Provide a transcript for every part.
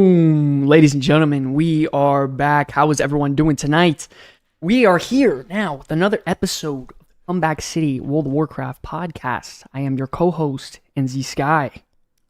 Boom! Ladies and gentlemen, we are back. How is everyone doing tonight? We are here now with another episode of the Comeback City World of Warcraft podcast. I am your co-host, NZ Sky.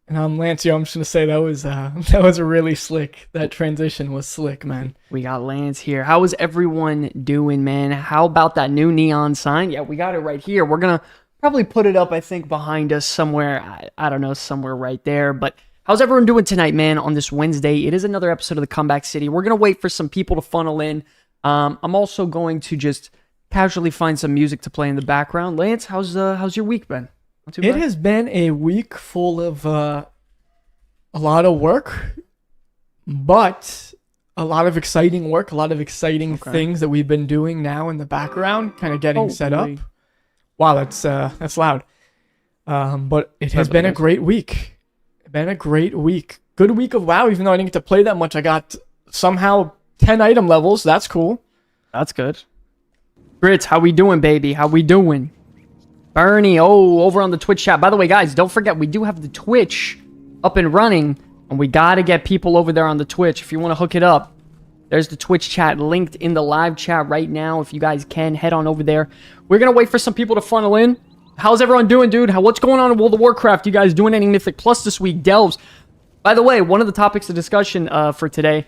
And I'm Lance. I'm just going to say that was a really slick. That transition was slick, man. We got Lance here. How is everyone doing, man? How about that new neon sign? Yeah, we got it right here. We're going to probably put it up, I think, behind us somewhere. I don't know, somewhere right there, but how's everyone doing tonight, man, on this Wednesday? It is another episode of the Comeback City. We're going to wait for some people to funnel in. I'm also going to just casually find some music to play in the background. Lance, how's your week been? Not too bad? It has been a week full of a lot of work, but a lot of exciting work, a lot of exciting things that we've been doing now in the background, kind of getting set up. Wow, that's loud. But it has been a great week. Been a great week. Good week of WoW, even though I didn't get to play that much. I got somehow 10 item levels. That's cool. That's good. Grits, how we doing, baby? How we doing? Bernie, over on the Twitch chat. By the way, guys, don't forget, we do have the Twitch up and running, and we got to get people over there on the Twitch. If you want to hook it up, there's the Twitch chat linked in the live chat right now. If you guys can, head on over there. We're going to wait for some people to funnel in. How's everyone doing, dude? What's going on in World of Warcraft? You guys doing any Mythic Plus this week? Delves. By the way, one of the topics of discussion for today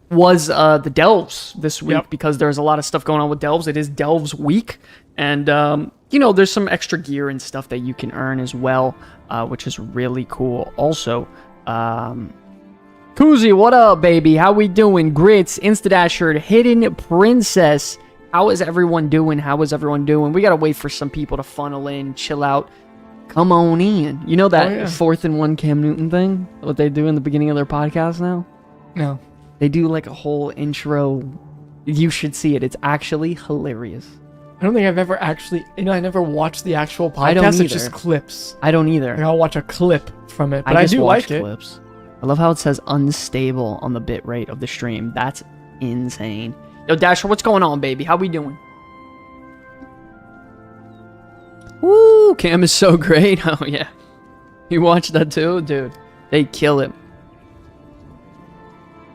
was the Delves this week, because there's a lot of stuff going on with Delves. It is Delves week, and you know, there's some extra gear and stuff that you can earn as well, which is really cool. Also, Kuzi, what up, baby? How we doing? Grits, Instadasher, Hidden Princess. How is everyone doing? How is everyone doing? We gotta wait for some people to funnel in, chill out, come on in. You know that 4th and 1 Cam Newton thing? What they do in the beginning of their podcast now? No. They do like a whole intro. You should see it. It's actually hilarious. I don't think I've ever actually, I never watched the actual podcast. I don't either. It's just clips. I don't either. Like, I'll watch a clip from it, but I just do watch like clips. I love how it says unstable on the bit rate of the stream. That's insane. Yo, Dasher, what's going on, baby? How we doing? Woo, Cam is so great. Oh, yeah. You watched that too? Dude, they kill it.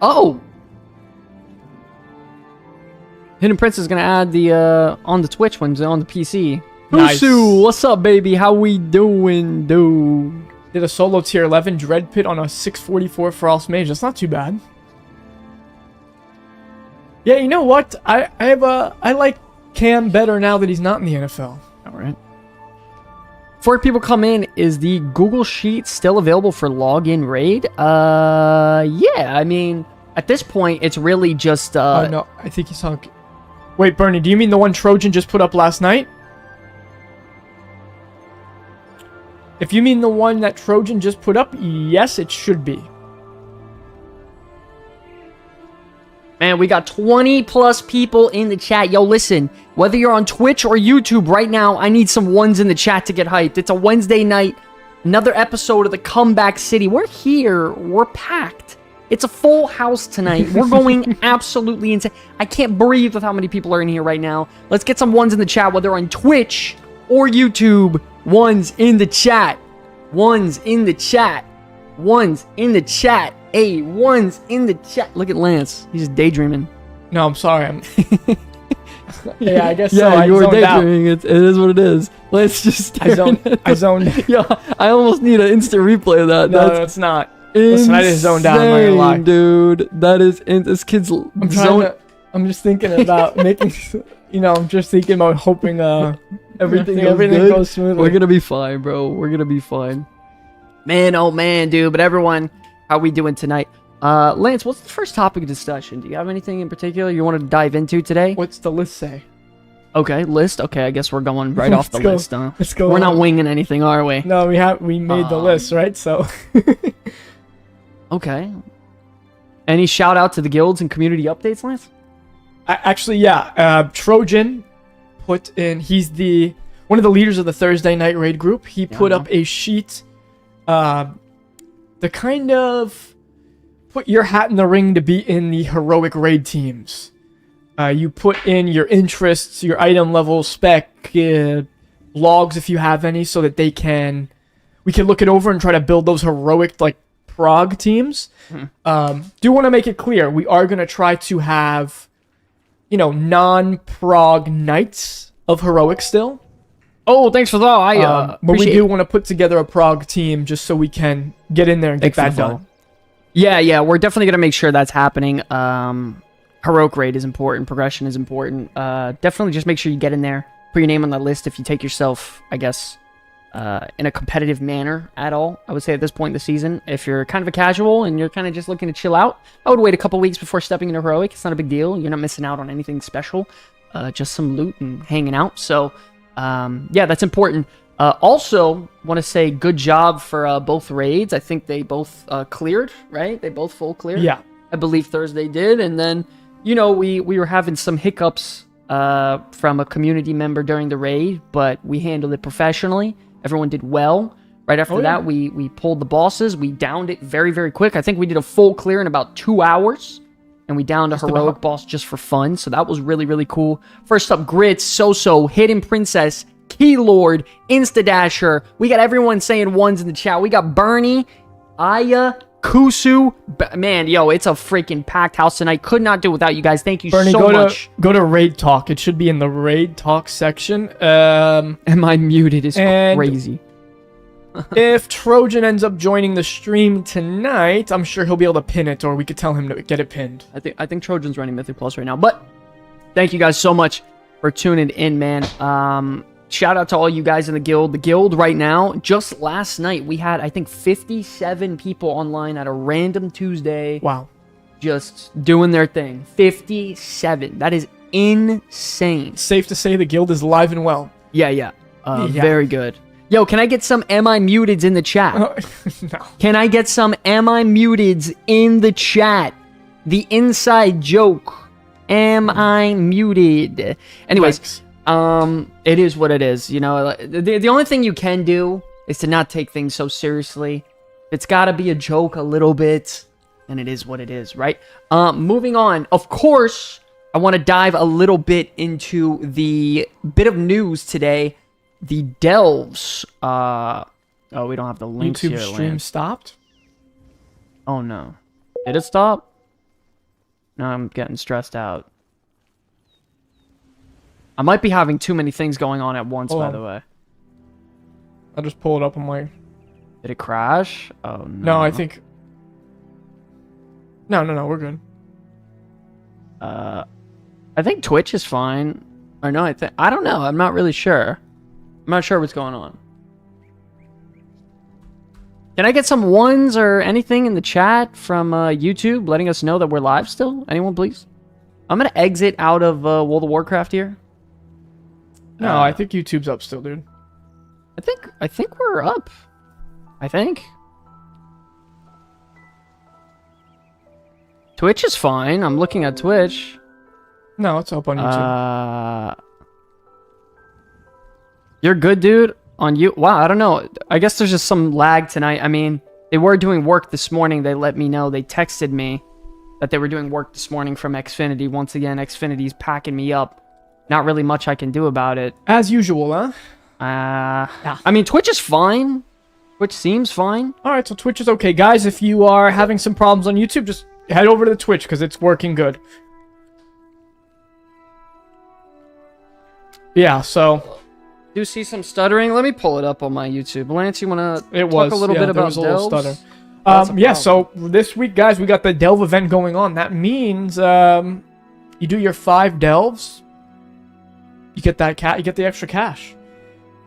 Oh! Hidden Prince is going to add the, on the Twitch ones, on the PC. Nice. Usu, what's up, baby? How we doing, dude? Did a solo tier 11 Dread Pit on a 644 Frost Mage. That's not too bad. Yeah, you know what? I like Cam better now that he's not in the NFL. All right. Before people come in, is the Google Sheet still available for login raid? Yeah. I mean, at this point, it's really just. Oh no, I think he's on. Wait, Bernie, do you mean the one Trojan just put up last night? If you mean the one that Trojan just put up, yes, it should be. Man, we got 20 plus people in the chat. Yo, listen, whether you're on Twitch or YouTube right now, I need some ones in the chat to get hyped. It's a Wednesday night, another episode of the Comeback City. We're here. We're packed. It's a full house tonight. We're going absolutely insane. I can't breathe with how many people are in here right now. Let's get some ones in the chat, whether on Twitch or YouTube. Ones in the chat. Ones in the chat. Ones in the chat. Hey, ones in the chat. Look at Lance. He's just daydreaming. No, I'm sorry. Yeah, I guess so. Yeah, you were daydreaming. It is what it is. Lance just I zoned. Yeah, I almost need an instant replay of that. No, that's not. Insane, listen, I just zoned out. I'm not gonna lie, dude. That is this kid's. I'm just thinking about making. I'm just thinking about hoping everything goes smoothly. We're gonna be fine, bro. We're gonna be fine. Man, oh man, dude. But everyone, how we doing tonight? Lance, what's the first topic of discussion? Do you have anything in particular you wanted to dive into today? What's the list say? Okay, list. Okay, I guess we're going right off the list. Huh? Let's go. We're not winging anything, are we? No, we made the list, right? So. Okay. Any shout out to the guilds and community updates, Lance? Actually, yeah. Trojan put in. He's one of the leaders of the Thursday night raid group. He put up a sheet. The kind of put your hat in the ring to be in the heroic raid teams. You put in your interests, your item level, spec, logs if you have any, so that we can look it over and try to build those heroic prog teams. Do want to make it clear, we are going to try to have, non-prog nights of heroic still. Oh, thanks for that. But we do want to put together a prog team just so we can get in there and get that done. Yeah, we're definitely going to make sure that's happening. Heroic rate is important. Progression is important. Definitely just make sure you get in there. Put your name on that list if you take yourself, I guess, in a competitive manner at all. I would say at this point in the season, if you're kind of a casual and you're kind of just looking to chill out, I would wait a couple weeks before stepping into heroic. It's not a big deal. You're not missing out on anything special. Just some loot and hanging out. So, yeah, that's important. Also, want to say good job for both raids. I think they both cleared, right? They both full cleared. Yeah. I believe Thursday did. And then, we were having some hiccups from a community member during the raid, but we handled it professionally. Everyone did well. Right after that, we pulled the bosses. We downed it very, very quick. I think we did a full clear in about 2 hours. And we downed a heroic boss just for fun. So that was really, really cool. First up, Grits, So-So, Hidden Princess, Keylord, Instadasher. We got everyone saying ones in the chat. We got Bernie, Aya, Kusu. Man, yo, it's a freaking packed house tonight. Could not do it without you guys. Thank you Bernie, so much. Go to Raid Talk. It should be in the Raid Talk section. Am I muted? Is crazy. If Trojan ends up joining the stream tonight, I'm sure he'll be able to pin it, or we could tell him to get it pinned. I think Trojan's running Mythic Plus right now. But thank you guys so much for tuning in, man. Shout out to all you guys in the guild. The guild right now, just last night, we had, I think, 57 people online at a random Tuesday. Wow. Just doing their thing. 57. That is insane. Safe to say the guild is live and well. Yeah. Very good. Yo, can I get some Am I Muteds in the chat? No. Can I get some Am I Muteds in the chat? The inside joke. Am I muted? Anyways. Thanks. It is what it is, the only thing you can do is to not take things so seriously. It's gotta be a joke a little bit, and it is what it is, right? Moving on, of course, I want to dive a little bit into the bit of news today. The delves, oh, we don't have the links YouTube here. stream stopped? Oh no. Did it stop? No, I'm getting stressed out. I might be having too many things going on at once, by the way. I'll just pull it up on my... Did it crash? Oh, no. No, I think... No, we're good. I think Twitch is fine. Or no, I don't know. I'm not really sure. I'm not sure what's going on. Can I get some ones or anything in the chat from YouTube letting us know that we're live still? Anyone, please? I'm going to exit out of World of Warcraft here. No, I think YouTube's up still, dude. I think we're up. I think. Twitch is fine. I'm looking at Twitch. No, it's up on YouTube. You're good, dude? On you? Wow, I don't know. I guess there's just some lag tonight. I mean, they were doing work this morning. They let me know. They texted me that they were doing work this morning from Xfinity. Once again, Xfinity's packing me up. Not really much I can do about it. As usual, huh? Yeah. I mean, Twitch is fine. Twitch seems fine. Alright, so Twitch is okay. Guys, if you are having some problems on YouTube, just head over to the Twitch, because it's working good. Yeah, so... Do you see some stuttering? Let me pull it up on my YouTube. Lance, you want to talk a little bit about delves? Yeah, so this week, guys, we got the delve event going on. That means you do your 5 delves. You get that you get the extra cash.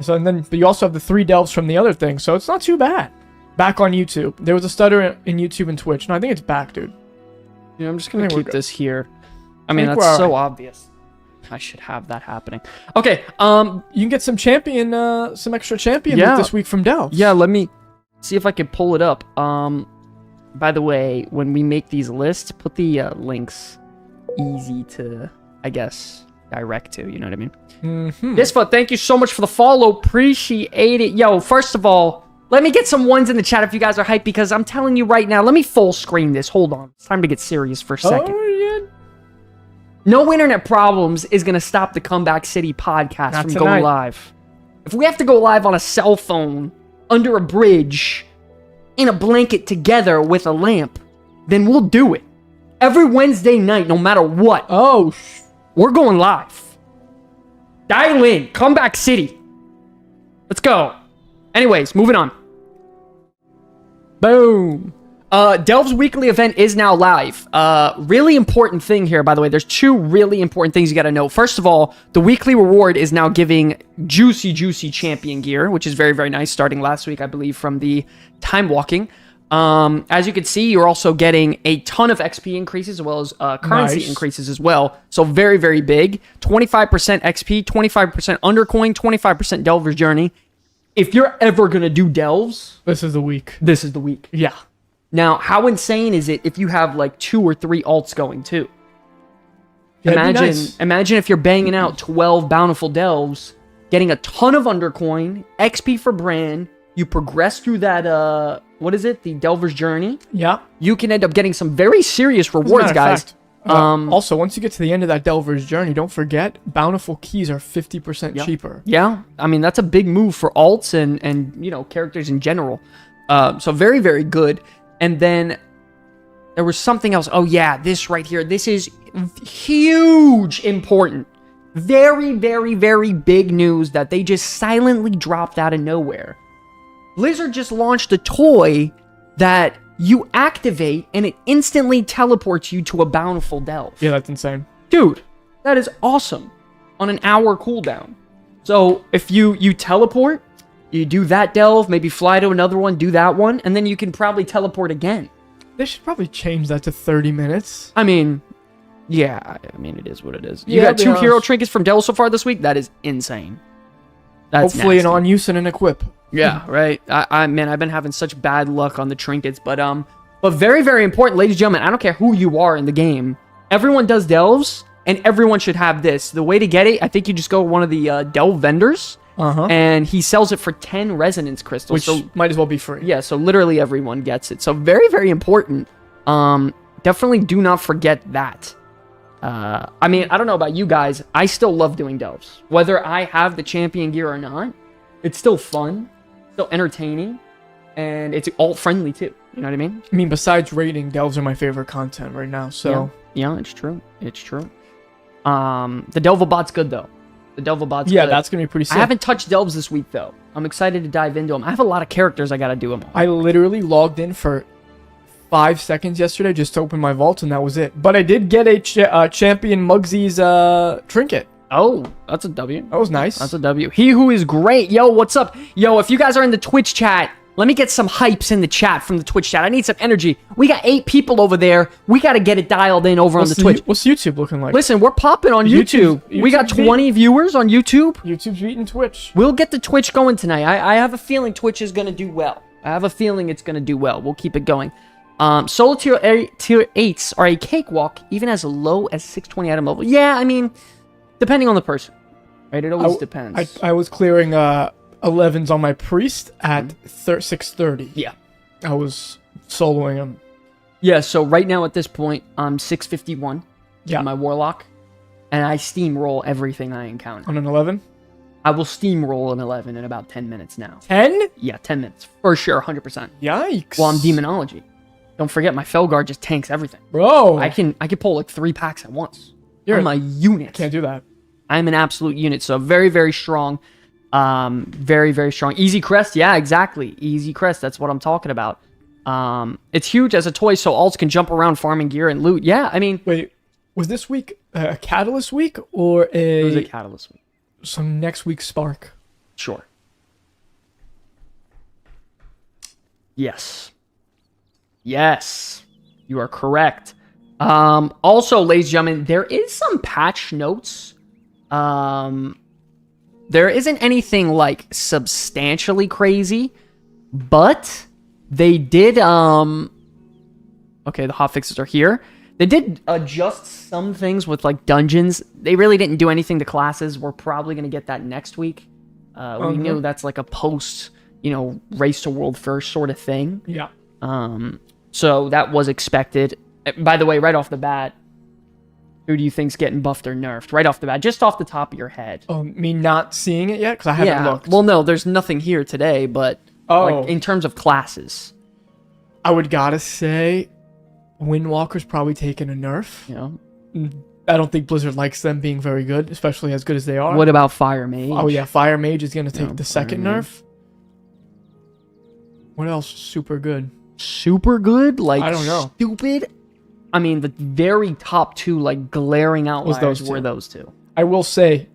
So but you also have the 3 delves from the other thing, so it's not too bad. Back on YouTube. There was a stutter in YouTube and Twitch. No, I think it's back, dude. Yeah, I'm just gonna keep this here. I mean, that's so obvious. I should have that happening. Okay, you can get some some extra champion loot this week from delves. Yeah, let me see if I can pull it up. By the way, when we make these lists, put the links easy to, I guess, direct to, you know what I mean? Disfa, thank you so much for the follow. Appreciate it. Yo, first of all, let me get some ones in the chat if you guys are hyped, because I'm telling you right now, let me full screen this. Hold on. It's time to get serious for a second. Oh, yeah. No internet problems is going to stop the Comeback City podcast from going live. If we have to go live on a cell phone, under a bridge, in a blanket together with a lamp, then we'll do it. Every Wednesday night, no matter what. Oh, we're going live. Dial in. Comeback City. Let's go. Anyways, moving on. Boom. Delve's weekly event is now live. Really important thing here, by the way. There's two really important things you got to know. First of all, the weekly reward is now giving juicy champion gear, which is very, very nice, starting last week, I believe, from the time walking. As you can see, you're also getting a ton of XP increases, as well as currency increases as well. So very, very big. 25% XP, 25% undercoin, 25% Delver's Journey. If you're ever going to do Delves, this is the week. This is the week. Yeah. Now, how insane is it if you have like 2 or 3 alts going too? Imagine if you're banging out 12 bountiful delves, getting a ton of undercoin, XP for brand, you progress through that, what is it? The Delver's Journey. Yeah. You can end up getting some very serious rewards, guys. Also, once you get to the end of that Delver's Journey, don't forget, bountiful keys are 50% cheaper. Yeah. I mean, that's a big move for alts and you know, characters in general. So very, very good. And then there was something else. Oh, yeah, this right here. This is huge important. Very, very, very big news that they just silently dropped out of nowhere. Blizzard just launched a toy that you activate and it instantly teleports you to a bountiful delve. Yeah, that's insane. Dude, that is awesome. On an hour cooldown. So if you teleport, you do that delve, maybe fly to another one, do that one, and then you can probably teleport again. They should probably change that to 30 minutes. I mean, yeah, I mean, it is what it is. You got 2 hero trinkets from Delve so far this week? That is insane. That's hopefully nasty. an on-use and an equip. Yeah, right. Man, I've been having such bad luck on the trinkets, but very, very important, ladies and gentlemen, I don't care who you are in the game. Everyone does delves, and everyone should have this. The way to get it, I think you just go to one of the delve vendors, and he sells it for 10 resonance crystals. Which so, might as well be free. Yeah, so literally everyone gets it. So very, very important. Definitely do not forget that. I mean, I don't know about you guys. I still love doing delves. Whether I have the champion gear or not, it's still fun, still entertaining, and it's alt-friendly too. You know what I mean? I mean, besides raiding, delves are my favorite content right now, so... Yeah, it's true. It's true. The Delvabot's good, though. The Delvabot's good. Yeah, that's going to be pretty sick. I haven't touched Delves this week, though. I'm excited to dive into them. I have a lot of characters I got to do them all. I literally logged in for 5 seconds yesterday just to open my vault, and that was it. But I did get a Champion Muggsy's trinket. Oh, that's a W. That was nice. That's a W. He who is great. Yo, what's up? Yo, if you guys are in the Twitch chat, let me get some hypes in the chat from the Twitch chat. I need some energy. We got 8 people over there. We got to get it dialed in over on the Twitch. What's YouTube looking like? Listen, we're popping on YouTube. We got 20 viewers on YouTube. YouTube's beating Twitch. We'll get the Twitch going tonight. I have a feeling Twitch is going to do well. I have a feeling it's going to do well. We'll keep it going. Solo tier 8s are a cakewalk, even as low as 620 item level. Yeah, I mean, depending on the person. Right? It always depends. I was clearing 11s on my priest at 630. Yeah. I was soloing him. Yeah, so right now at this point, I'm 651 on my warlock, and I steamroll everything I encounter. On an 11? I will steamroll an 11 in about 10 minutes now. 10? Yeah, 10 minutes. For sure, 100%. Yikes. Well, I'm demonology. Don't forget, my Felguard just tanks everything. Bro. I can pull like 3 packs at once. I'm a unit. Can't do that. I'm an absolute unit, so very, very strong. Very, very strong. Easy crest, yeah, exactly. Easy crest, that's what I'm talking about. It's huge as a toy, so alts can jump around farming gear and loot. Yeah, I mean... Wait, was this week a Catalyst week or a... It was a Catalyst week. Some next week's Spark? Sure. Yes. Yes. You are correct. Also, ladies and gentlemen, there is some patch notes. There isn't anything like substantially crazy, but they did okay, the hotfixes are here. They did adjust some things with like dungeons. They really didn't do anything to classes. We're probably going to get that next week. We knew that's like a post, race to world first sort of thing. Yeah. So that was expected. By the way, right off the bat, who do you think's getting buffed or nerfed? Right off the bat, just off the top of your head. Me not seeing it yet? Because I haven't looked. Well, no, there's nothing here today, but like, in terms of classes. I would gotta say, Windwalker's probably taken a nerf. Yeah. I don't think Blizzard likes them being very good, especially as good as they are. What about Fire Mage? Oh yeah, Fire Mage is gonna take the second Fire nerf. What else? Super good. Super good? Like, I don't know. Stupid? I mean, the very top two, like, glaring outliers were those two. I will say,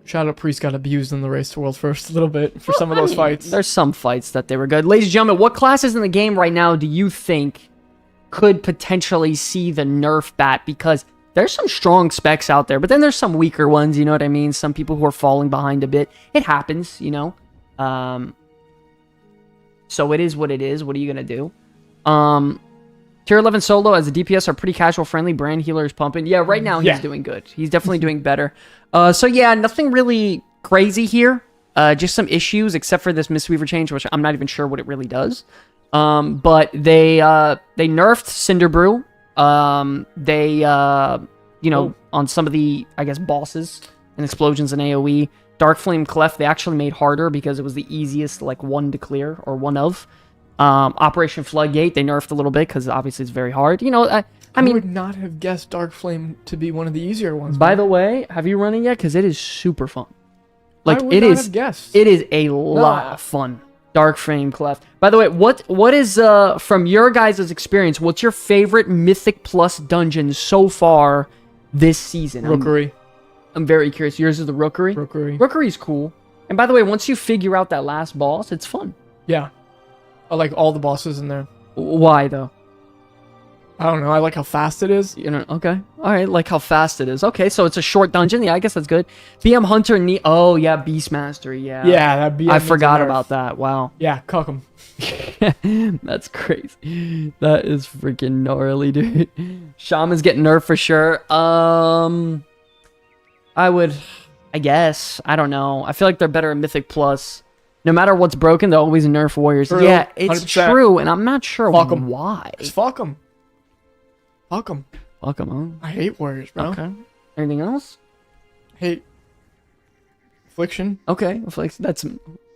Shadow Priest got abused in the Race to World First a little bit for some of those fights. There's some fights that they were good. Ladies and gentlemen, what classes in the game right now do you think could potentially see the nerf bat? Because there's some strong specs out there, but then there's some weaker ones, you know what I mean? Some people who are falling behind a bit. It happens, you know? So it is what it is. What are you going to do? Tier 11 solo as a DPS are pretty casual friendly. Brand healer is pumping. Yeah, right now he's doing good. He's definitely doing better. So yeah, nothing really crazy here. Just some issues, except for this Mistweaver change, which I'm not even sure what it really does. But they nerfed Cinderbrew. You know, on some of the, I guess, bosses and explosions and AoE. Dark Flame Clef, they actually made harder because it was the easiest, like, one to clear, or one of. Operation Floodgate, they nerfed a little bit because obviously it's very hard. You know, I mean, would not have guessed Dark Flame to be one of the easier ones. By the way, have you run it yet? Because it is super fun. Like, I would not have guessed. It is a lot of fun. Dark Flame Cleft. By the way, what is from your guys' experience? What's your favorite Mythic Plus dungeon so far this season? Rookery. I'm very curious. Yours is the Rookery. Rookery's cool. And by the way, once you figure out that last boss, it's fun. Yeah, I like all the bosses in there. Why though? I don't know. I like how fast it is. You know. Okay. All right. Like how fast it is. Okay. So it's a short dungeon. Yeah, I guess that's good. BM Hunter. Oh yeah, Beastmaster. Yeah. Yeah, that BM. I forgot about that. Wow. Yeah, cuck him. That's crazy. That is freaking gnarly, dude. Shaman's getting nerfed for sure. I guess. I don't know. I feel like they're better at Mythic Plus. No matter what's broken, they're always nerf warriors. True. Yeah, it's 100%. true, and I'm not sure Fuck 'em. why. Just fuck them. Fuck them. Fuck 'em, I hate warriors, bro. huh? Okay. Anything else? Hate Affliction. Okay. That's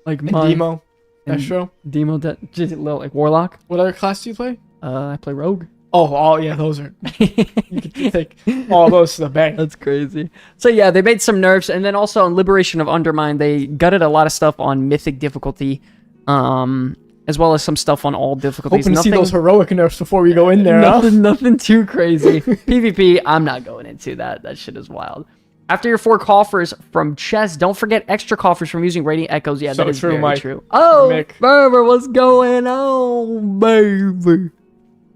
like And my... Demo. and Destro. Demo, just a little like Warlock. What other class do you play? I play Rogue. Oh, yeah, those are... You could take all those to the bank. That's crazy. So yeah, they made some nerfs, and then also on Liberation of Undermine, they gutted a lot of stuff on Mythic difficulty, as well as some stuff on all difficulties. Hoping to see those heroic nerfs before we go in there. Nothing too crazy. PvP, I'm not going into that. That shit is wild. After your 4 coffers from chest, don't forget extra coffers from using Radiant Echoes. Yeah, So that is true, very Mike. true. Oh, Mick. Berber, what's going on, baby?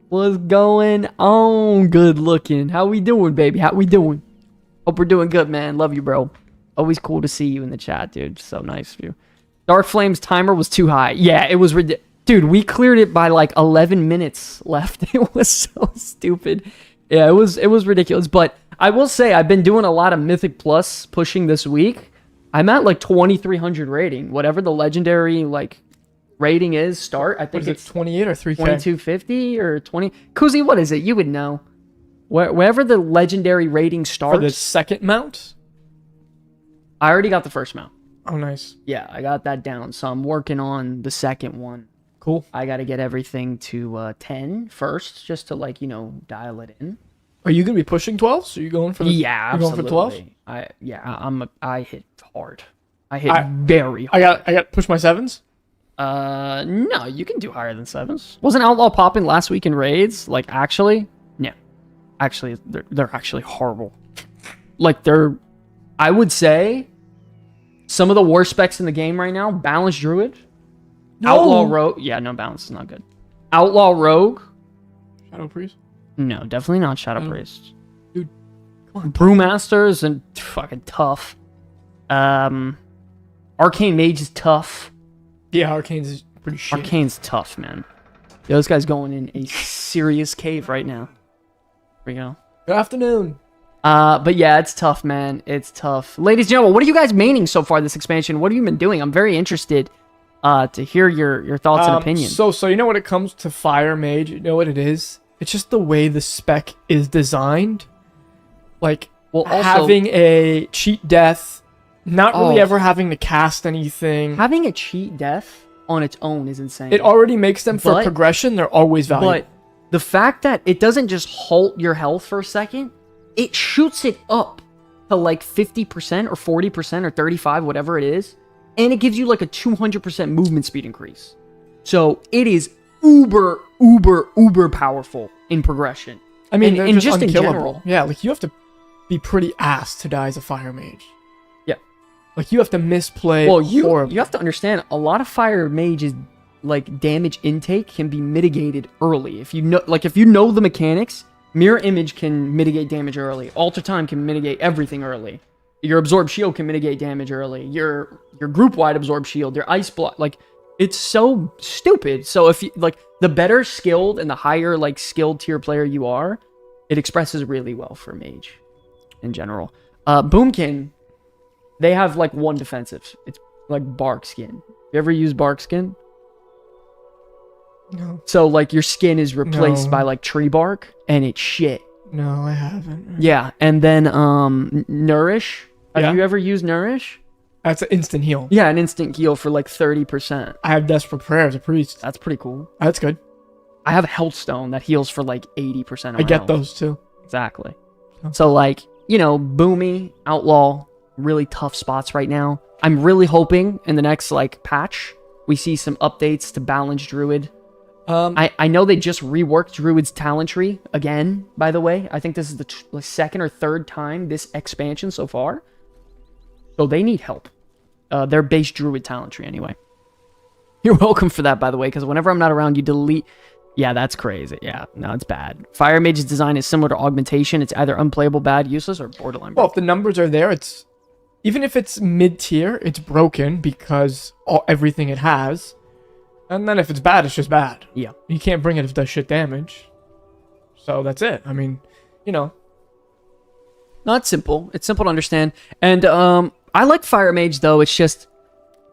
What's going on? Good looking. How we doing, baby? How we doing? Hope we're doing good, man. Love you, bro. Always cool to see you in the chat, dude. So nice of you. Dark Flame's timer was too high. Yeah, it was ridiculous. Dude, we cleared it by like 11 minutes left. It was so stupid. Yeah, it was ridiculous. But I will say, I've been doing a lot of Mythic Plus pushing this week. I'm at like 2,300 rating. Whatever the legendary like rating is, start. I think it's 28 or 3K? 2250 or 20. Kuzi, what is it? You would know. Wherever the legendary rating starts. For the second mount? I already got the first mount. Oh, nice. Yeah, I got that down. So I'm working on the second one. Cool. I got to get everything to 10 first, just to like, you know, dial it in. Are you going to be pushing 12s? Are you going for the... Yeah, you're absolutely. going for 12s? I hit hard. I hit very hard. I got to push my 7s? No, you can do higher than 7s. Wasn't Outlaw popping last week in raids? Like, actually? No. Actually, they're actually horrible. Like, I would say, some of the worst specs in the game right now, Balanced Druid, Outlaw Rogue. Yeah, no, Balance is not good. Outlaw Rogue. Shadow Priest? No, definitely not Shadow Priest. Dude, come on. Brewmasters and fucking tough. Arcane Mage is tough. Yeah, Arcane's pretty shit. Arcane's tough, man. Yo, this guy's going in a serious cave right now. Here we go. Good afternoon. But yeah, it's tough, man. It's tough. Ladies and gentlemen, what are you guys maining so far this expansion? What have you been doing? I'm very interested to hear your thoughts and opinions. So you know when it comes to Fire Mage, you know what it is? It's just the way the spec is designed. Like, well, also, having a cheat death, not really ever having to cast anything. Having a cheat death on its own is insane. It already makes them for But- progression. They're always valuable. But the fact that it doesn't just halt your health for a second, it shoots it up to like 50% or 40% or 35, whatever it is. And it gives you like a 200% movement speed increase. So it is uber powerful in progression. I mean, and, they're and just in unkillable. general. Yeah, like you have to be pretty ass to die as a fire mage. Yeah. Like you have to misplay. Well, you horribly. have to understand, a lot of fire mages like damage intake can be mitigated early. If you know the mechanics, mirror image can mitigate damage early. Alter time can mitigate everything early. Your absorb shield can mitigate damage early. Your group wide absorb shield, your ice block, like it's so stupid. So if you like the better skilled and the higher like skilled tier player you are, it expresses really well for mage in general. Boomkin, they have like one defensive. It's like bark skin. You ever use bark skin? No. So like your skin is replaced No. by like tree bark and it's shit. No, I haven't. Yeah, and then Nourish. Yeah. Have you ever used Nourish? That's an instant heal. Yeah, an instant heal for like 30%. I have Desperate Prayer as a priest. That's pretty cool. That's good. I have Healthstone that heals for like 80% of my I get health. those too. Exactly. Oh. So like, you know, Boomy, Outlaw, really tough spots right now. I'm really hoping in the next like patch we see some updates to balance Druid. I know they just reworked Druid's talent tree again, by the way. I think this is the second or third time this expansion so far. So they need help. Their base Druid talent tree anyway. You're welcome for that, by the way, because whenever I'm not around, you delete... Yeah, that's crazy. Yeah, no, it's bad. Fire Mage's design is similar to Augmentation. It's either unplayable, bad, useless, or borderline Well, broken. if the numbers are there, it's even if it's mid-tier, it's broken because everything it has. And then if it's bad, it's just bad. Yeah. You can't bring it if it does shit damage. So that's it. I mean, you know. Not simple. It's simple to understand. And I like Fire Mage, though. It's just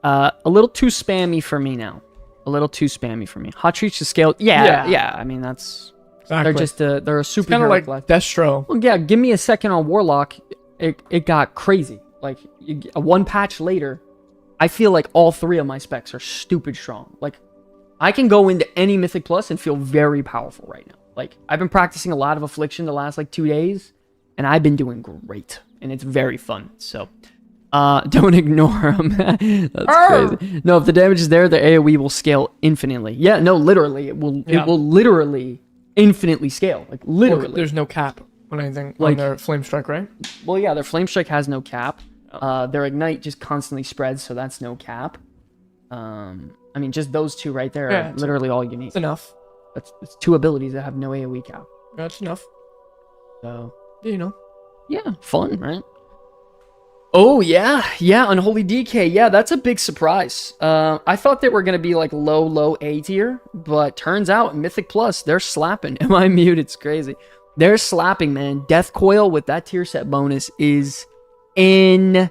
a little too spammy for me now. A little too spammy for me. Hot Reach to scale. Yeah. I mean, that's... Exactly. They're just they're a superhero. Kind of like class. Destro. Well, yeah, give me a second on Warlock. It got crazy. Like, one patch later, I feel like all three of my specs are stupid strong. Like, I can go into any Mythic Plus and feel very powerful right now. Like, I've been practicing a lot of Affliction the last, like, 2 days, and I've been doing great. And it's very fun, so... don't ignore them. That's crazy. No, if the damage is there, the AoE will scale infinitely. Yeah, no, literally. It will literally infinitely scale. Like, literally. Well, there's no cap on anything Like- on their Flame Strike, right? Well, yeah, their Flame Strike has no cap. Their Ignite just constantly spreads, so that's no cap. I mean, just those two right there Yeah, are literally all you need. It's enough. It's two abilities that have no AoE cap. That's enough. So, You know. yeah, fun, right? Oh, yeah, Unholy DK. Yeah, that's a big surprise. I thought they were going to be like low A tier, but turns out Mythic Plus, they're slapping. Am I muted? It's crazy. They're slapping, man. Death Coil with that tier set bonus is insane.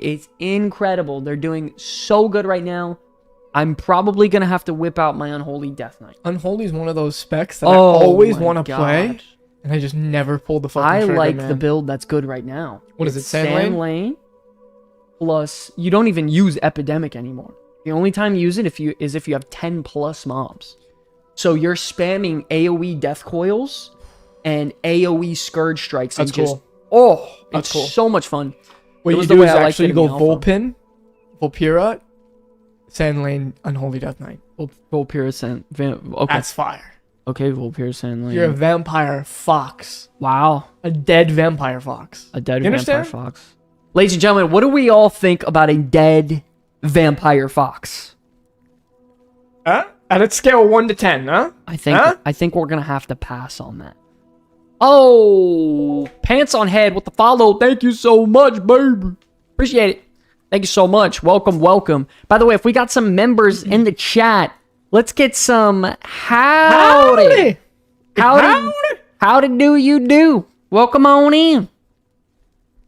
It's incredible. They're doing so good right now. I'm probably going to have to whip out my Unholy Death Knight. Unholy is one of those specs that I always my want to play, God. and I just never pull the fucking I trigger, like man. the build that's good right now. What is It's it, Sand Lane? Plus, you don't even use Epidemic anymore. The only time you use it is if you have 10 plus mobs. So you're spamming AoE Death Coils and AoE Scourge Strikes. That's and just, cool. Oh, That's it's cool. so much fun. What It you was the do way is I liked actually it you in go the alpha. Volpin, Volpira, Sand Lane, Unholy Death Knight. Volpira okay. That's fire. Okay, Volpira Sand Lane. You're a vampire fox. Wow. A dead vampire fox. A dead You vampire understand? fox. Ladies and gentlemen, what do we all think about a dead vampire fox? Huh? At a scale of 1 to 10, huh? I think Huh? we're gonna have to pass on that. Oh, Pants on Head with the follow. Thank you so much, baby. Appreciate it. Thank you so much. Welcome. By the way, if we got some members in the chat, let's get some howdy. Howdy do you do? Welcome on in.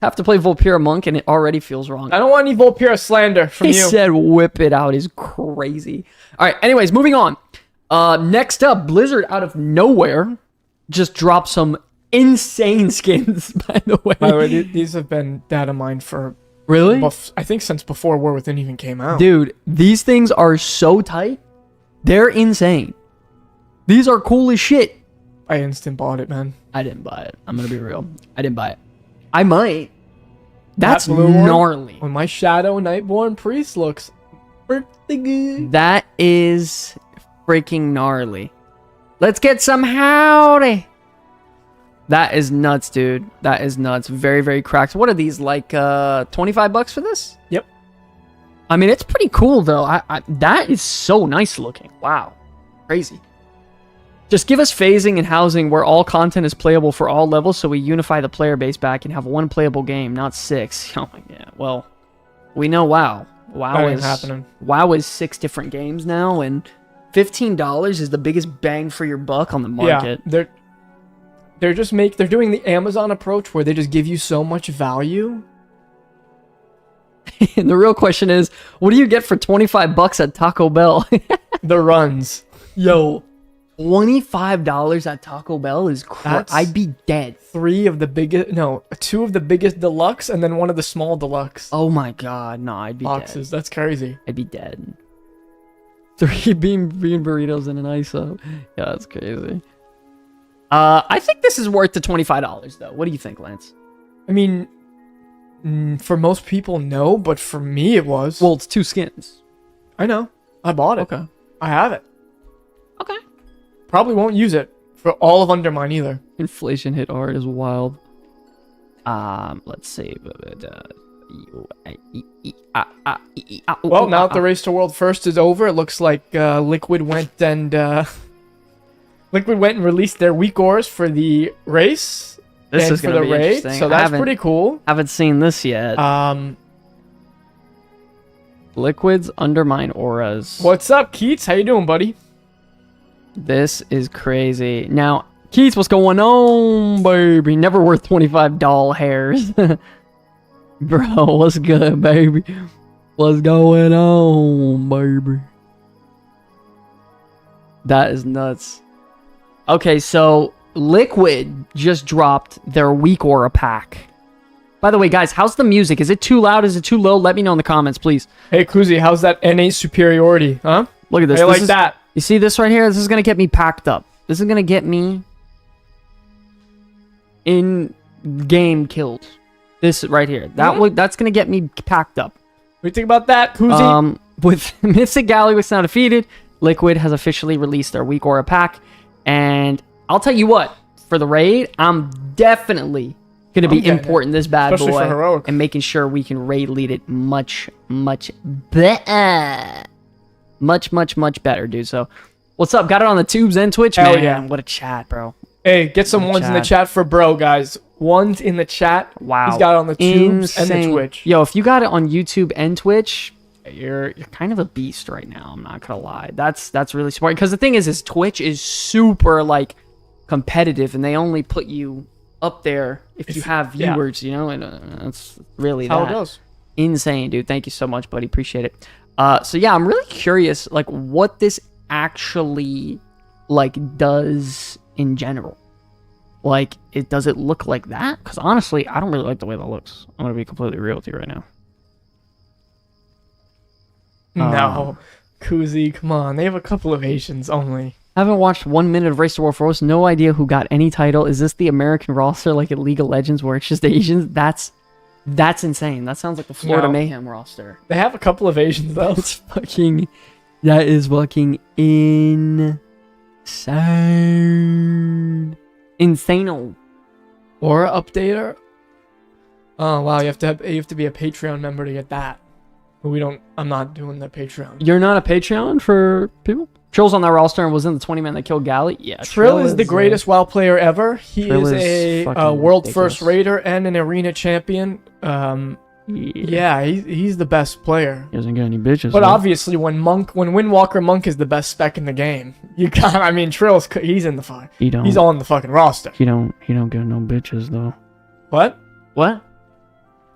Have to play Volpira Monk and it already feels wrong. I don't want any Volpira slander from He you. said whip it out is crazy. All right, anyways, moving on. Next up, Blizzard out of nowhere just dropped some insane skins, by the way. By the way, these have been data mined for Really? I think since before War Within even came out. Dude, these things are so tight. They're insane. These are cool as shit. I instant bought it, man. I didn't buy it. I'm gonna be real. I didn't buy it. I might. That's That blue one? gnarly. When my Shadow Nightborn Priest looks pretty good. That is freaking gnarly. Let's get some howdy. That is nuts, dude. That is nuts. Very, very cracked. What are these, like, 25 bucks for this? Yep. I mean, it's pretty cool, though. That is so nice looking. Wow. Crazy. Just give us phasing and housing where all content is playable for all levels so we unify the player base back and have one playable game, not 6. Oh, my God. Well, we know WoW. That ain't happening. WoW is 6 different games now, and $15 is the biggest bang for your buck on the market. Yeah, they're doing the Amazon approach where they just give you so much value. And the real question is, what do you get for 25 bucks at Taco Bell? The runs. Yo, $25 at Taco Bell is I'd be dead. 2 of the biggest deluxe and then one of the small deluxe Oh my God, no, I'd be boxes. dead. That's crazy. I'd be dead. 3 bean burritos and an ISO. Yeah, that's crazy. I think this is worth the $25 though. What do you think, Lance? I mean, for most people, no, but for me, it was. Well, it's 2 skins. I know. I bought it. Okay. I have it. Okay. Probably won't use it for all of Undermine either. Inflation hit hard is wild. Let's see. Well, now that the Race to World First is over, it looks like Liquid went and released their weak ores for the race. This and is for gonna the be raid, interesting. so that's pretty cool. Haven't seen this yet. Liquids undermine auras. What's up, Keats? How you doing, buddy? This is crazy. Now, Keats, what's going on, baby? Never worth $25 hairs. Bro, what's good, baby? What's going on, baby? That is nuts. Okay, so Liquid just dropped their weak aura pack. By the way, guys, how's the music? Is it too loud? Is it too low? Let me know in the comments, please. Hey, Kuzi, how's that NA superiority, huh? Look at this. I like that. You see this right here? This is going to get me packed up. This is going to get me in game killed. This right here. That's going to get me packed up. What do you think about that, Kuzi? With Mythic Galliwix now defeated, Liquid has officially released their weak aura pack. And I'll tell you what, for the raid, I'm definitely going to be importing this bad Especially boy for heroic. and making sure we can raid lead it much, much better. Much better, dude. So, what's up? Got it on the tubes and Twitch, Hell man. yeah. What a chat, bro. Hey, get some ones in the chat for bro, guys. Ones in the chat. Wow. He's got it on the tubes and the Twitch. Yo, if you got it on YouTube and Twitch, you're kind of a beast right now. I'm not gonna lie. That's really smart. Because the thing is Twitch is super like competitive, and they only put you up there if you have viewers, you know, and that's really how it goes. Insane, dude. Thank you so much, buddy. Appreciate it. So yeah, I'm really curious, like, what this actually like does in general. Like, does it look like that? Because honestly, I don't really like the way that looks. I'm gonna be completely real with you right now. No, Kuzi, come on. They have a couple of Asians only. Haven't watched 1 minute of Race to War for us. No idea who got any title. Is this the American roster like at League of Legends where it's just Asians? That's insane. That sounds like the Florida Mayhem roster. They have a couple of Asians though. That is fucking insane. Insano. Aura updater. Oh wow, you have to be a Patreon member to get that. But I'm not doing the Patreon. You're not a Patreon for people? Trill's on that roster and was in the 20 man that killed Galley. Yeah, Trill is the greatest WoW player ever. He is a world first raider and an arena champion. Yeah, he's the best player. He doesn't get any bitches. But obviously, when Windwalker Monk is the best spec in the game, he's in the fight. He's on the fucking roster. He don't get no bitches though. What? What?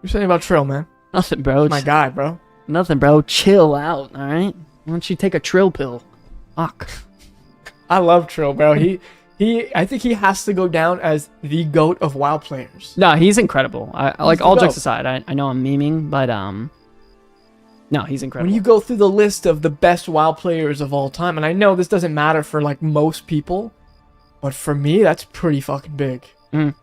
You're saying about Trill, man? Nothing, bro. My guy, bro. Nothing, bro. Chill out, all right? Why don't you take a Trill pill? Fuck. I love Trill, bro. I think he has to go down as the GOAT of WoW players. No, he's incredible. I like, all the jokes GOAT. aside, I know I'm memeing, but no, he's incredible. When you go through the list of the best WoW players of all time, and I know this doesn't matter for like most people, but for me, that's pretty fucking big. Mm.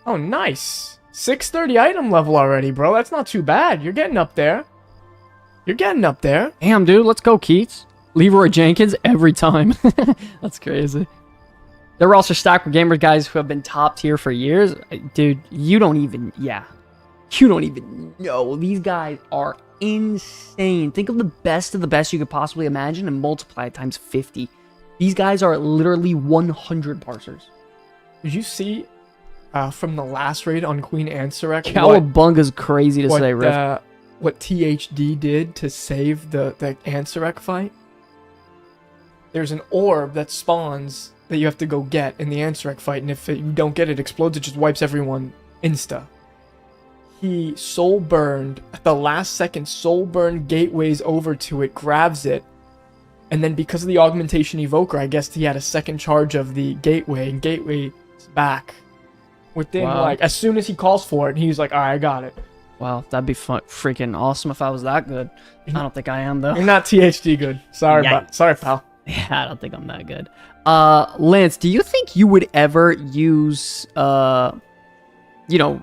Oh, nice. 630 item level already, bro. That's not too bad. You're getting up there. You're getting up there. Damn, dude, let's go, Keats. Leroy Jenkins every time. That's crazy. There were also stacked with gamers guys who have been top tier for years. Dude, you don't even know. These guys are insane. Think of the best you could possibly imagine and multiply it times 50. These guys are literally 100 parsers. Did you see from the last raid on Queen Ansarek Cowabunga's crazy to say, Riff. what THD did to save the Ansarek fight? There's an orb that spawns that you have to go get in the Ansarek fight, and if you don't get it, it explodes, it just wipes everyone insta. He soul burned at the last second, soul burned gateways over to it, grabs it, and then because of the augmentation evoker, I guess he had a second charge of the gateway, and gateway's back. Within like as soon as he calls for it, he's like, alright, I got it. Wow, that'd be freaking awesome if I was that good. I don't think I am though. You're not THD good. Sorry, sorry, pal. Yeah, I don't think I'm that good. Lance, do you think you would ever use,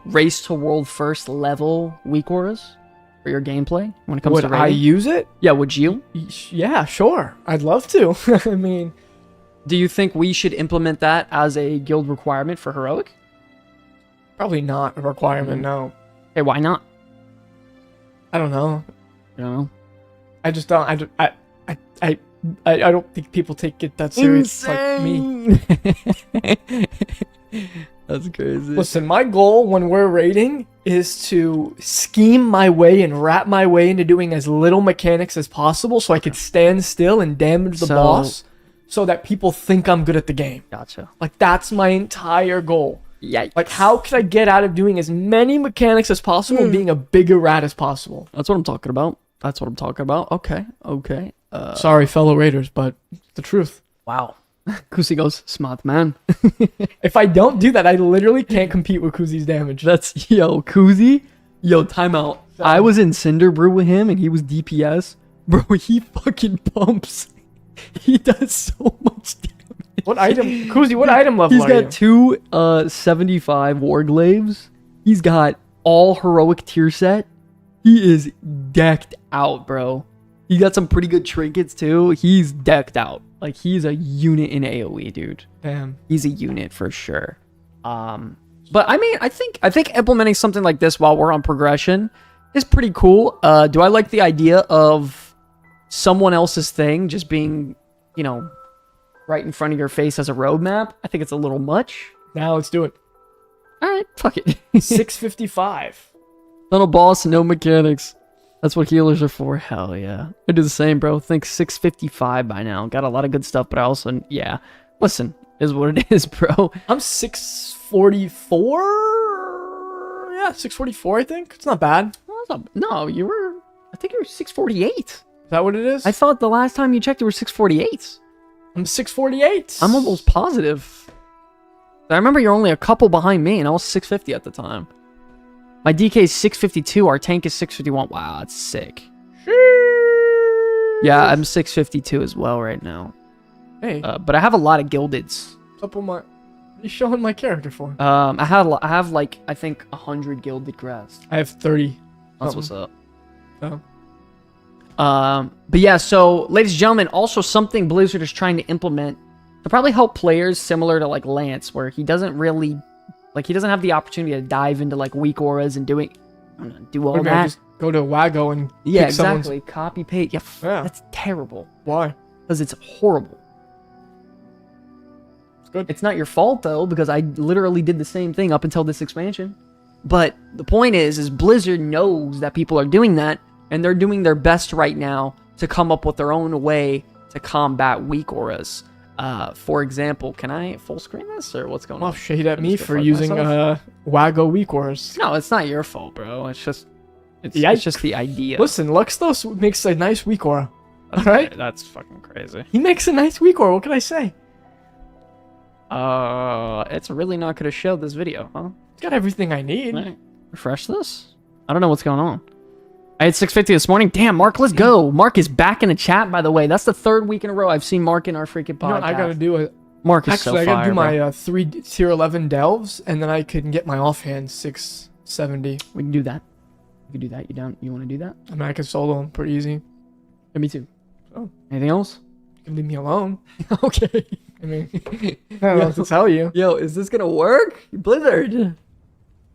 race to world first level weak auras for your gameplay when it comes to raiding? Would I use it? Yeah, would you? Yeah, sure. I'd love to. I mean, do you think we should implement that as a guild requirement for heroic? Probably not a requirement. No. Hey, why not? I don't know. You know? I just don't. I don't think people take it that serious like me. That's crazy. Listen, my goal when we're raiding is to scheme my way and wrap my way into doing as little mechanics as possible so I could stand still and damage the boss so that people think I'm good at the game. Gotcha. Like, that's my entire goal. Yikes. Like, how can I get out of doing as many mechanics as possible and being a bigger rat as possible? That's what I'm talking about. Okay. Sorry, fellow raiders, but it's the truth. Wow. Kusi goes, smart man. If I don't do that, I literally can't compete with Kuzi's damage. That's, yo, Kuzi. Yo, timeout. I was in Cinder Brew with him and he was DPS. Bro, he fucking pumps. He does so much damage. What item? Kuzi, what item level are you? He's got two 75 Warglaves. He's got all heroic tier set. He is decked out, bro. He got some pretty good trinkets too. He's decked out. Like, he's a unit in AoE, dude. Damn. He's a unit for sure. But I mean, I think implementing something like this while we're on progression is pretty cool. Do I like the idea of someone else's thing just being, right in front of your face as a roadmap? I think it's a little much. Now let's do it. All right, fuck it. 655. Little boss, no mechanics. That's what healers are for. Hell yeah. I do the same, bro. Think 655 by now. Got a lot of good stuff, but I also, yeah. Listen, is what it is, bro. I'm 644? Yeah, 644, I think. It's not bad. No, I think you were 648. Is that what it is? I thought the last time you checked, you were 648. I'm 648. I'm almost positive. I remember you're only a couple behind me, and I was 650 at the time. My DK is 652. Our tank is 651. Wow, that's sick. Yeah, I'm 652 as well right now. Hey. But I have a lot of gildeds. What's up with what are you showing my character for? I have like, I think 100 gilded crest. I have 30. That's what's up. Oh. But yeah, so ladies and gentlemen, also something Blizzard is trying to implement to probably help players similar to like Lance, where he doesn't really, like, he doesn't have the opportunity to dive into like weak auras and do all that. Just go to Wago and yeah, exactly. Copy paste. Yeah, that's terrible. Why? Because it's horrible. It's good. It's not your fault though, because I literally did the same thing up until this expansion. But the point is Blizzard knows that people are doing that, and they're doing their best right now to come up with their own way to combat weak auras. For example, can I full screen this, or what's going on? Well, shade at me for using Wago weak auras. No, it's not your fault, bro. It's just the idea. Listen, Luxthos makes a nice weak aura. All right? That's fucking crazy. He makes a nice weak aura. What can I say? It's really not going to show this video, huh? It's got everything I need. Right. Refresh this? I don't know what's going on. I had 650 this morning. Damn, Mark, let's go. Mark is back in the chat, by the way. That's the 3rd week in a row I've seen Mark in our freaking podcast. You know what I gotta do? Mark is Actually, so I gotta fire, do my bro. 3 tier 11 delves, and then I can get my offhand 670. We can do that. We can do that. You want to do that? I mean, I can solo them pretty easy. Yeah, me too. Oh. Anything else? You can leave me alone. Okay. I mean, I don't know what to tell you. Yo, is this gonna work? Blizzard.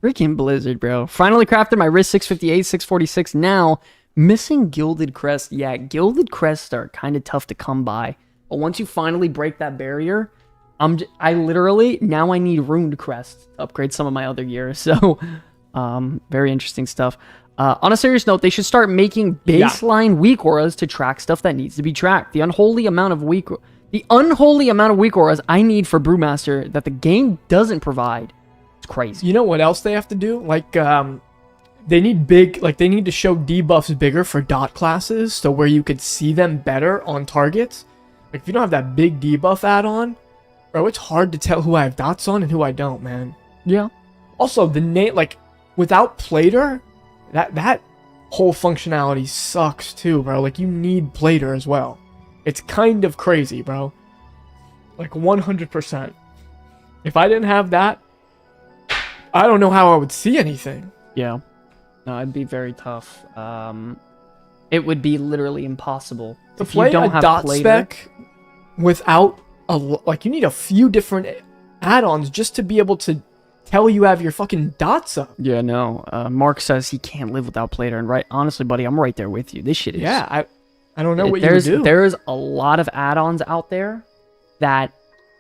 Freaking Blizzard, bro. Finally crafted my wrist 658, 646. Now, missing Gilded Crest. Yeah, Gilded Crests are kind of tough to come by. But once you finally break that barrier, I literally, now I need Ruined Crest to upgrade some of my other gear. So, very interesting stuff. On a serious note, they should start making baseline weak auras to track stuff that needs to be tracked. The unholy amount of weak auras I need for Brewmaster that the game doesn't provide. It's crazy. You know what else they have to do? Like, they need they need to show debuffs bigger for dot classes, so where you could see them better on targets. Like, if you don't have that big debuff add-on, bro, it's hard to tell who I have dots on and who I don't, man. Yeah. Also, the name, like, without Plater, that whole functionality sucks too, bro. Like, you need Plater as well. It's kind of crazy, bro. Like, 100%. If I didn't have that, I don't know how I would see anything. Yeah. No, it'd be very tough. It would be literally impossible. To play a dot spec without you need a few different add-ons just to be able to tell you have your fucking dots up. Yeah, no. Mark says he can't live without Plater, and honestly, buddy, I'm right there with you. This shit is... Yeah, I don't know what you would do. There's a lot of add-ons out there that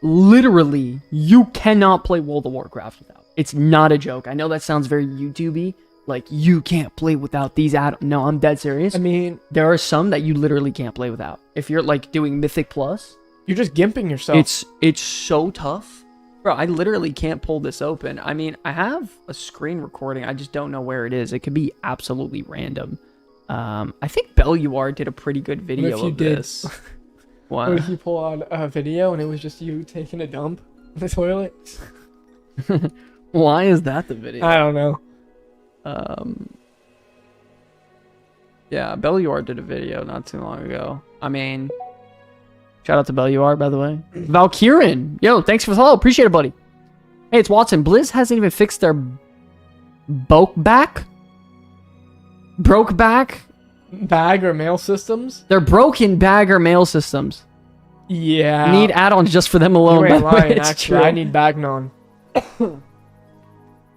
literally you cannot play World of Warcraft without. It's not a joke. I know that sounds very YouTube-y. Like, you can't play without these add-ons. No, I'm dead serious. I mean... There are some that you literally can't play without. If you're, like, doing Mythic Plus... You're just gimping yourself. It's so tough. Bro, I literally can't pull this open. I mean, I have a screen recording. I just don't know where it is. It could be absolutely random. I think Belluar did a pretty good video of this. What if you pull out a video and it was just you taking a dump in the toilet? Why is that the video? I don't know. Yeah, Belluar did a video not too long ago. I mean, shout out to Belluar, by the way. Valkyrin, yo, thanks for the follow. Appreciate it, buddy. Hey, it's Watson. Blizz hasn't even fixed their broke back bag or mail systems. They're broken bag or mail systems. Yeah, need add-ons just for them alone. You ain't lying. Actually, I need Bagnon. I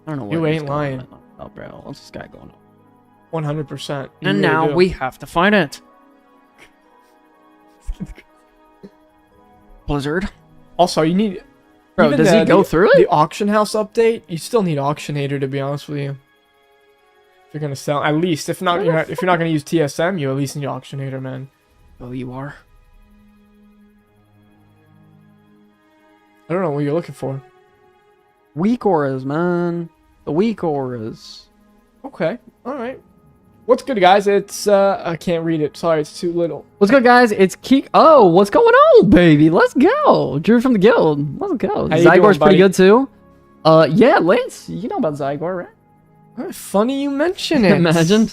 don't know what you ain't lying. Oh, bro, what's this guy going on? 100%. And now we have to find it. Blizzard. Also, you need... Bro, does he go through it? The auction house update, you still need Auctionator, to be honest with you. If you're going to sell... At least, if not, if you're not going to use TSM, you at least need Auctionator, man. Oh, you are. I don't know what you're looking for. Weak auras, man. The weak auras. Okay. Alright. What's good, guys? It's, I can't read it. Sorry, it's too little. What's good, guys? It's Keek. Oh, what's going on, baby? Let's go. Drew from the guild. Let's go. Zygor's pretty good, too. Yeah, Lance. You know about Zygor, right? Funny you mention it. Imagine.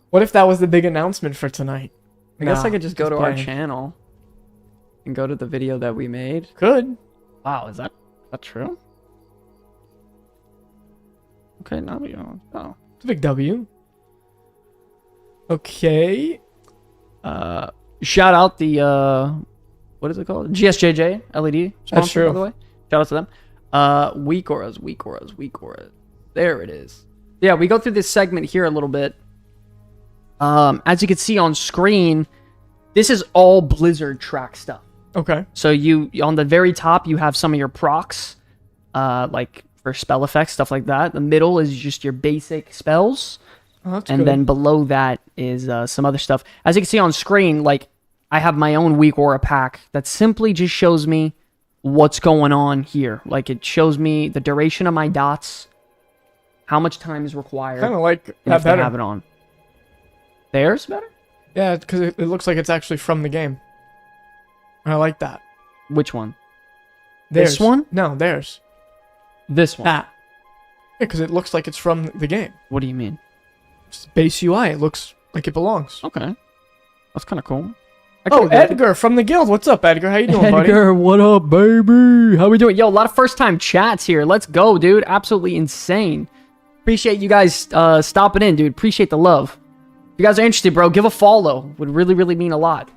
What if that was the big announcement for tonight? I guess I could just go to our channel and go to the video that we made. Could. Wow, is that true? Okay, now we go. Oh. It's a big W. Okay. Shout out the what is it called? GSJJ LED sponsor, That's true. By the way. Shout out to them. Weak auras. There it is. Yeah, we go through this segment here a little bit. As you can see on screen, this is all Blizzard track stuff. Okay. So you on the very top you have some of your procs, like for spell effects, stuff like that. The middle is just your basic spells. Oh, that's and good. then below that is some other stuff. As you can see on screen, like I have my own weak aura pack that simply just shows me what's going on here. Like it shows me the duration of my dots, how much time is required. Kind of like and that if they better. have it on. Theirs better? Yeah, because it looks like it's actually from the game. I like that. Which one? This one? No, theirs. This one. That. Yeah, because it looks like it's from the game. What do you mean? It's base UI. It looks like it belongs. Okay. That's kind of cool. Oh, Edgar from the guild. What's up, Edgar? How you doing, buddy? Edgar, what up, baby? How we doing? Yo, a lot of first-time chats here. Let's go, dude. Absolutely insane. Appreciate you guys stopping in, dude. Appreciate the love. If you guys are interested, bro, give a follow. Would really, really mean a lot.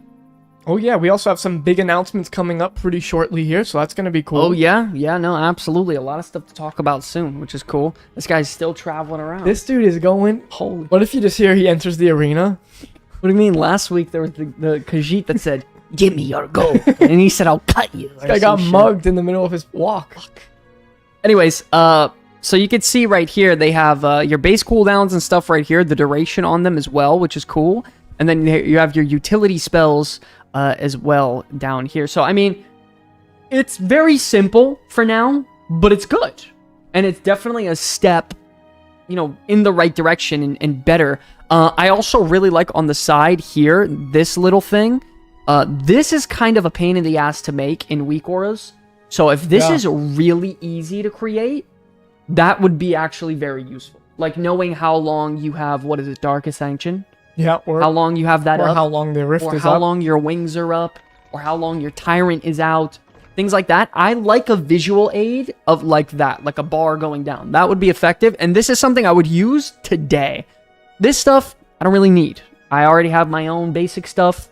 Oh, yeah. We also have some big announcements coming up pretty shortly here, so that's going to be cool. Oh, yeah? Yeah, no, absolutely. A lot of stuff to talk about soon, which is cool. This guy's still traveling around. This dude is going... Holy... What if you just hear he enters the arena? What do you mean? Last week, there was the Khajiit that said, give me your gold. And he said, I'll cut you. This guy got mugged in the middle of his walk. Anyways, so you can see right here, they have your base cooldowns and stuff right here, the duration on them as well, which is cool. And then you have your utility spells as well down here. So, I mean, it's very simple for now, but it's good. And it's definitely a step, you know, in the right direction and better. I also really like on the side here, this little thing. This is kind of a pain in the ass to make in weak auras. So if this is really easy to create, that would be actually very useful. Like knowing how long you have, what is it, Darkest Sanction? Yeah, or how long you have that or up. how long the rift or is how up. long your wings are up. Or how long your Tyrant is out. Things like that. I like a visual aid of like that, like a bar going down. That would be effective. And this is something I would use today. This stuff, I don't really need. I already have my own basic stuff.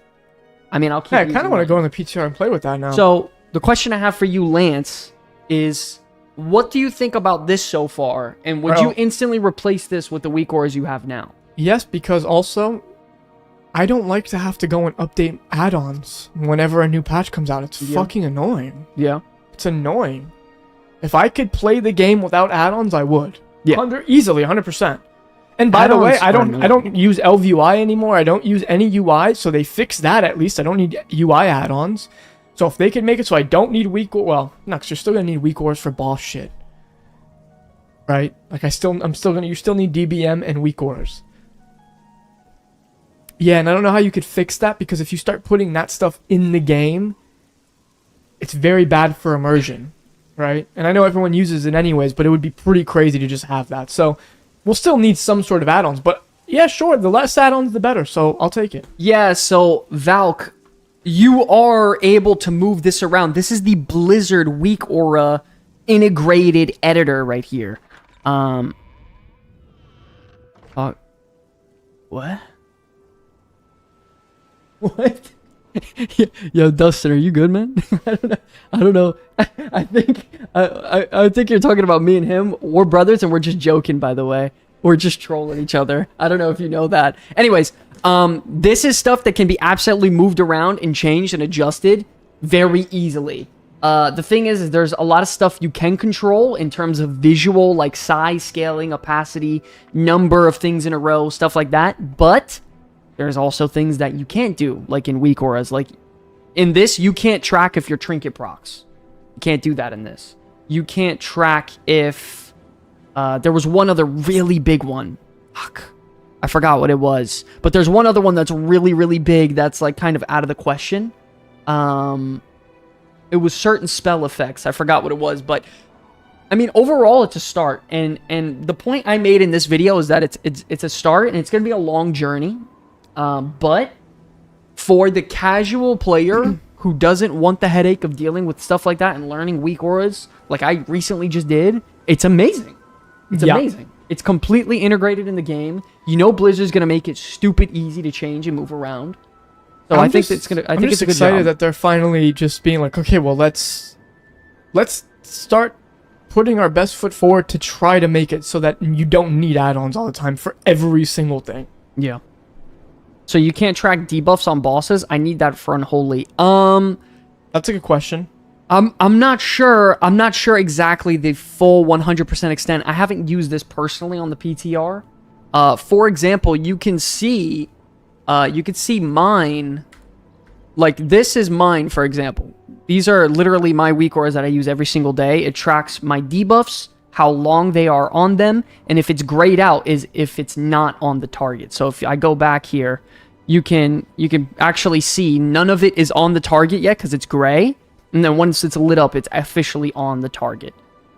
I mean, I'll keep Yeah, I kind of want to go in the PTR and play with that now. So, the question I have for you, Lance, is what do you think about this so far? And would you instantly replace this with the weak auras you have now? Yes, because also, I don't like to have to go and update add-ons whenever a new patch comes out. It's fucking annoying. Yeah. It's annoying. If I could play the game without add-ons, I would. Yeah. Easily, 100%. And by the way, I don't use LVUI anymore. I don't use any UI, so they fixed that at least. I don't need UI add-ons. So if they can make it so I don't need weak, well, no, because you're still gonna need weak auras for boss shit, right? Like you still need DBM and weak auras. Yeah, and I don't know how you could fix that, because if you start putting that stuff in the game, it's very bad for immersion, right? And I know everyone uses it anyways, but it would be pretty crazy to just have that. So we'll still need some sort of add-ons, but yeah, sure, the less add-ons, the better, so I'll take it. Yeah, so Valk, you are able to move this around. This is the Blizzard Weak Aura integrated editor right here. What? What? Yo, Dustin, are you good, man? I don't know. I think you're talking about me and him. We're brothers, and we're just joking, by the way. We're just trolling each other. I don't know if you know that. Anyways, this is stuff that can be absolutely moved around and changed and adjusted very easily. The thing is there's a lot of stuff you can control in terms of visual, like size, scaling, opacity, number of things in a row, stuff like that. But there's also things that you can't do, like in weak auras. Like in this, you can't track if your trinket procs. You can't do that in this. You can't track if there was one other really big one. Fuck. I forgot what it was. But there's one other one that's really, really big that's like kind of out of the question. It was certain spell effects. I forgot what it was, but I mean, overall, it's a start. And the point I made in this video is that it's a start, and it's going to be a long journey. But for the casual player who doesn't want the headache of dealing with stuff like that and learning weak auras, like I recently just did, it's amazing. It's amazing. It's completely integrated in the game. You know Blizzard's going to make it stupid easy to change and move around. So I think it's a good job. I'm just excited that they're finally just being like, okay, well, let's start putting our best foot forward to try to make it so that you don't need add-ons all the time for every single thing. Yeah. So you can't track debuffs on bosses? I need that for Unholy. That's a good question. I'm not sure. I'm not sure exactly the full 100% extent. I haven't used this personally on the PTR. For example, you can see mine. Like this is mine, for example. These are literally my weak auras that I use every single day. It tracks my debuffs, how long they are on them, and if it's grayed out is if it's not on the target. So if I go back here, you can actually see none of it is on the target yet because it's gray. And then once it's lit up, it's officially on the target.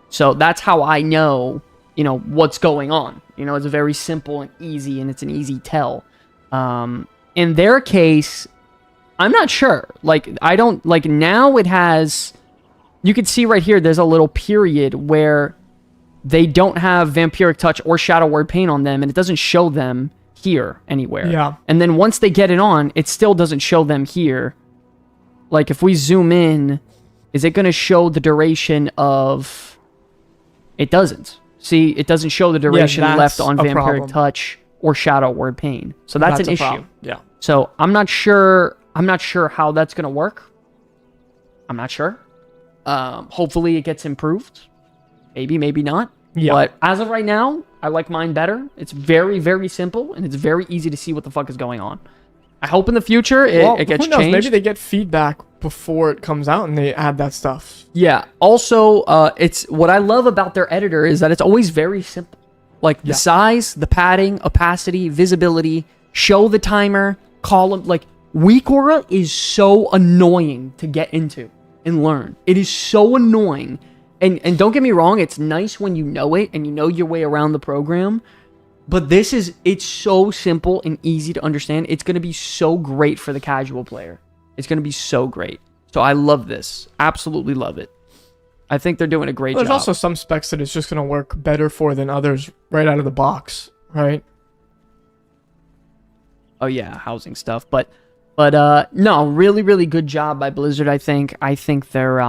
So that's how I know, you know, what's going on. You know, it's very simple and easy, and it's an easy tell. In their case, I'm not sure. Like, I don't, like, now it has, you can see right here, there's a little period where they don't have Vampiric Touch or Shadow Word Paint on them, and it doesn't show them here anywhere. Yeah. And then once they get it on, it still doesn't show them here. Like, if we zoom in, is it going to show the duration of... It doesn't. See, it doesn't show the duration left on Vampiric Touch or Shadow Word Paint. So that's an issue. Problem. Yeah. So I'm not sure how that's going to work. I'm not sure. Hopefully it gets improved. Maybe, maybe not. Yeah. But as of right now, I like mine better. It's very, very simple, and it's very easy to see what the fuck is going on. I hope in the future it gets who knows? changed. Maybe they get feedback before it comes out and they add that stuff. Yeah. Also, it's what I love about their editor is that it's always very simple. Like the size, the padding, opacity, visibility, show the timer, column. Like Weak Aura is so annoying to get into and learn. It is so annoying. And don't get me wrong, it's nice when you know it and you know your way around the program. But it's so simple and easy to understand. It's going to be so great for the casual player. It's going to be so great. So I love this. Absolutely love it. I think they're doing a great job. There's also some specs that it's just going to work better for than others right out of the box, right? Oh yeah, housing stuff. But no, really, really good job by Blizzard, I think. I think they're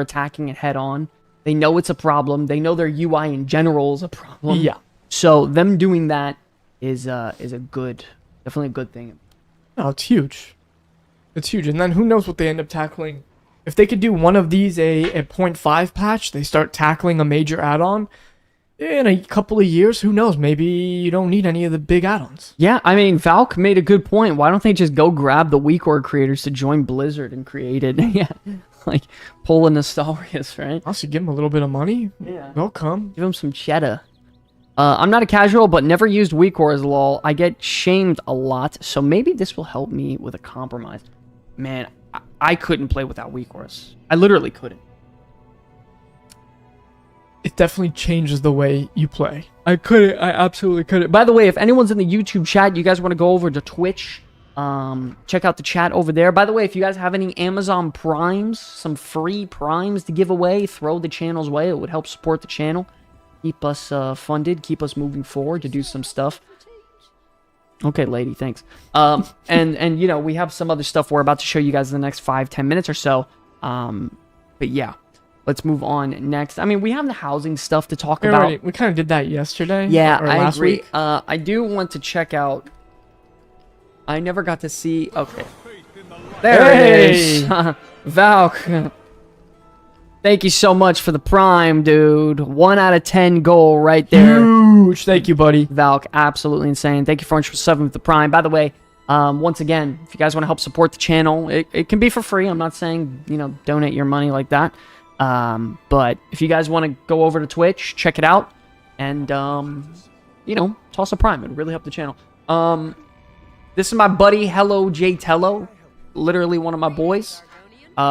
attacking it head on. They know it's a problem. They know their UI in general is a problem. Yeah. So them doing that is definitely a good thing. No, it's huge. It's huge. And then who knows what they end up tackling. If they could do one of these a 0.5 patch, they start tackling a major add-on. In a couple of years, who knows? Maybe you don't need any of the big add-ons. Yeah, I mean, Valk made a good point. Why don't they just go grab the Weak Aura creators to join Blizzard and create it? Yeah, like pull a Nostalrius, right? Also, give them a little bit of money. Yeah. They'll come. Give them some cheddar. I'm not a casual, but never used Weak Aura as lol. I get shamed a lot, so maybe this will help me with a compromise. Man, I couldn't play without Weak Auras. I literally couldn't. It definitely changes the way you play. I couldn't. I absolutely couldn't. By the way, if anyone's in the YouTube chat, you guys want to go over to Twitch, check out the chat over there. By the way, if you guys have any Amazon Primes, some free Primes to give away, throw the channel's way. It would help support the channel. Keep us funded, keep us moving forward to do some stuff. Okay, lady, thanks. And you know, we have some other stuff we're about to show you guys in the next 5-10 minutes or so. But yeah, let's move on next. I mean, we have the housing stuff to talk about. We kind of did that yesterday. Yeah, or I last agree. week. I do want to check out. I never got to see. Okay, there it is. Valk. Thank you so much for the Prime, dude. 1 out of 10 goal right there. Huge. Thank you, buddy. Valk, absolutely insane. Thank you for 7 with the Prime. By the way, once again, if you guys want to help support the channel, it can be for free. I'm not saying, you know, donate your money like that. But if you guys want to go over to Twitch, check it out, and, you know, toss a Prime. It would really help the channel. This is my buddy, Hello J Tello. Literally one of my boys.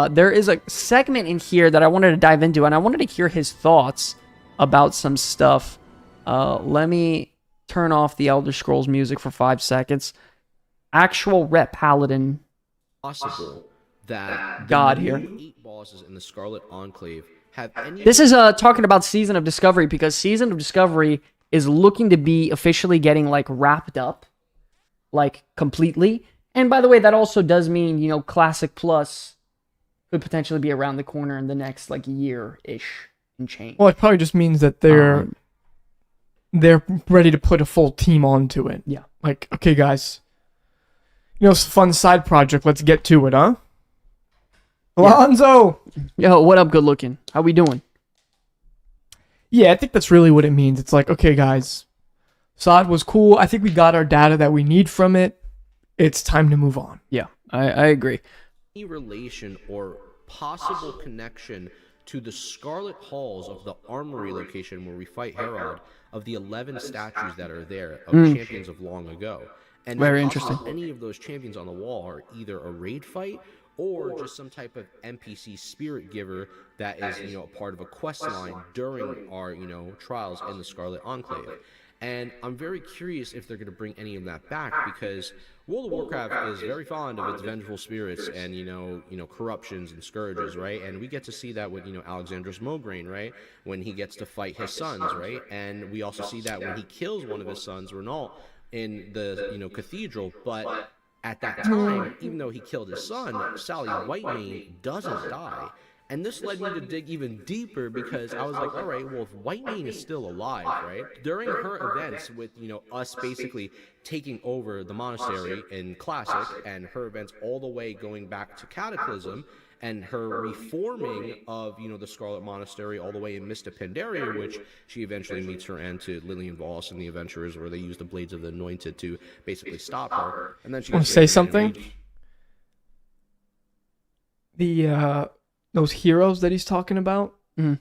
There is a segment in here that I wanted to dive into, and I wanted to hear his thoughts about some stuff. Let me turn off the Elder Scrolls music for 5 seconds. Actual Rep Paladin. Possible that God here. 8 bosses in the Scarlet Enclave have any... This is talking about Season of Discovery, because Season of Discovery is looking to be officially getting, like, wrapped up, like, completely. And by the way, that also does mean, you know, Classic Plus could potentially be around the corner in the next, like, year-ish and change. Well, it probably just means that they're ready to put a full team onto it. Yeah. Like, okay, guys, you know, it's a fun side project. Let's get to it, huh? Alonzo! Yo, what up, good looking? How we doing? Yeah, I think that's really what it means. It's like, okay, guys, SoD was cool. I think we got our data that we need from it. It's time to move on. Yeah, I agree. Any relation or possible connection to the Scarlet Halls of the Armory location where we fight Herod, of the 11 statues that are there of champions of long ago. And very possibly interesting. Any of those champions on the wall are either a raid fight or just some type of NPC spirit giver that is, you know, a part of a quest line during our, you know, trials in the Scarlet Enclave. And I'm very curious if they're going to bring any of that back, because World of Warcraft is very fond of its vengeful spirits and, you know, corruptions and scourges, right? And we get to see that with, you know, Alexandros Mograine, right? When he gets to fight his sons, right? And we also see that when he kills one of his sons, Renault, in the, you know, cathedral. But at that time, even though he killed his son, Sally Whitemane doesn't die. And this led me to dig even deeper, because I was like, all right, well, if Whitemane is still alive, right? During her events with, you know, us basically taking over the monastery in Classic, and her events all the way going back to Cataclysm, and her reforming of, you know, the Scarlet Monastery all the way in Mista Pandaria, which she eventually meets her end to Lillian Voss and the Adventurers, where they use the Blades of the Anointed to basically stop her. And then she Want to say something? Those heroes that he's talking about, I'm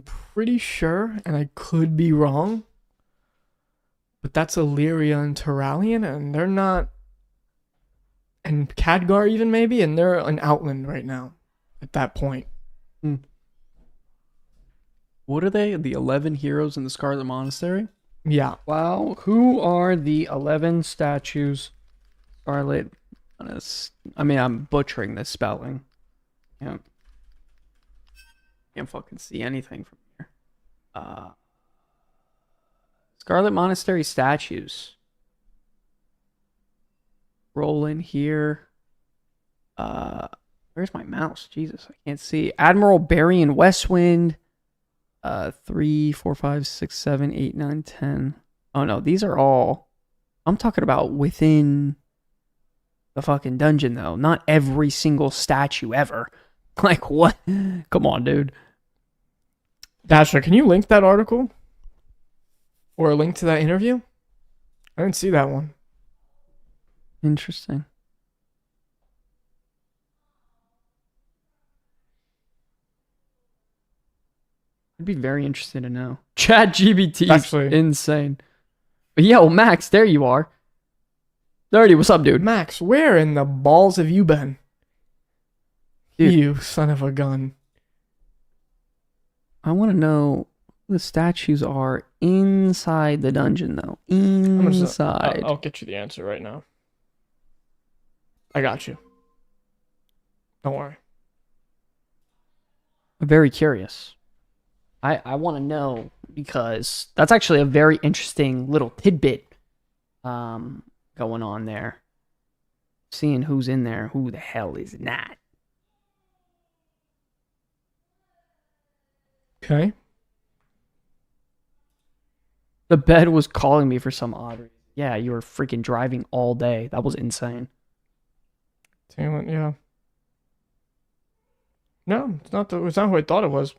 pretty sure, and I could be wrong, but that's Illyria and Turalian, and they're not, and Khadgar even maybe, and they're an Outland right now at that point. What are they? The 11 heroes in the Scarlet Monastery? Yeah. Wow, who are the 11 statues? Scarlet. I mean, I'm butchering this spelling. Yeah. Can't fucking see anything from here. Scarlet Monastery statues. Roll in here. Where's my mouse? Jesus, I can't see. Admiral Barian Westwind. 3, 4, 5, 6, 7, 8, 9, 10. Oh no, these are all. I'm talking about within the fucking dungeon, though. Not every single statue ever. Like, what? Come on, dude. Dasher, can you link that article? Or a link to that interview? I didn't see that one. Interesting. I'd be very interested to know. Chat GBT is Actually, insane. But yo, Max, there you are. Dirty, what's up, dude? Max, where in the balls have you been? Dude. You son of a gun. I want to know who the statues are inside the dungeon, though. Inside. I'll get you the answer right now. I got you. Don't worry. I'm very curious. I want to know, because that's actually a very interesting little tidbit going on there. Seeing who's in there, who the hell is not. Okay. The bed was calling me for some odd reason. Yeah, you were freaking driving all day. That was insane. Damn it, yeah. No, it's not who I thought it was.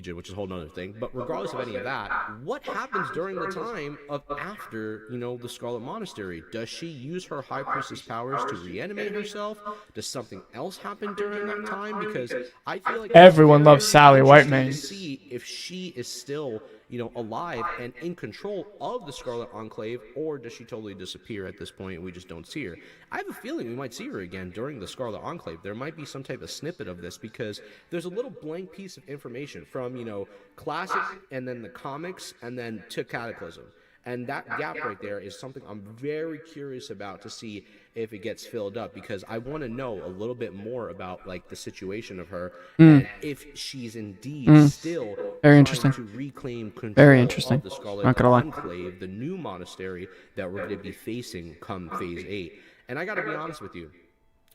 Which is a whole nother thing. But regardless of any of that, what happens during the time of after, you know, the Scarlet Monastery? Does she use her High Priestess powers to reanimate herself? Does something else happen during that time? Because I feel like everyone loves Sally Whitemane. To see if she is still, you know, alive and in control of the Scarlet Enclave, or does she totally disappear at this point and we just don't see her? I have a feeling we might see her again during the Scarlet Enclave. There might be some type of snippet of this, because there's a little blank piece of information from, you know, Classic and then the comics and then to Cataclysm. And that gap right there is something I'm very curious about to see if it gets filled up, because I want to know a little bit more about, like, the situation of her and if she's indeed still very interesting to reclaim control very interesting of the Scarlet Not gonna lie. Enclave, the new monastery that we're going to be facing come Phase 8. And I got to be honest with you,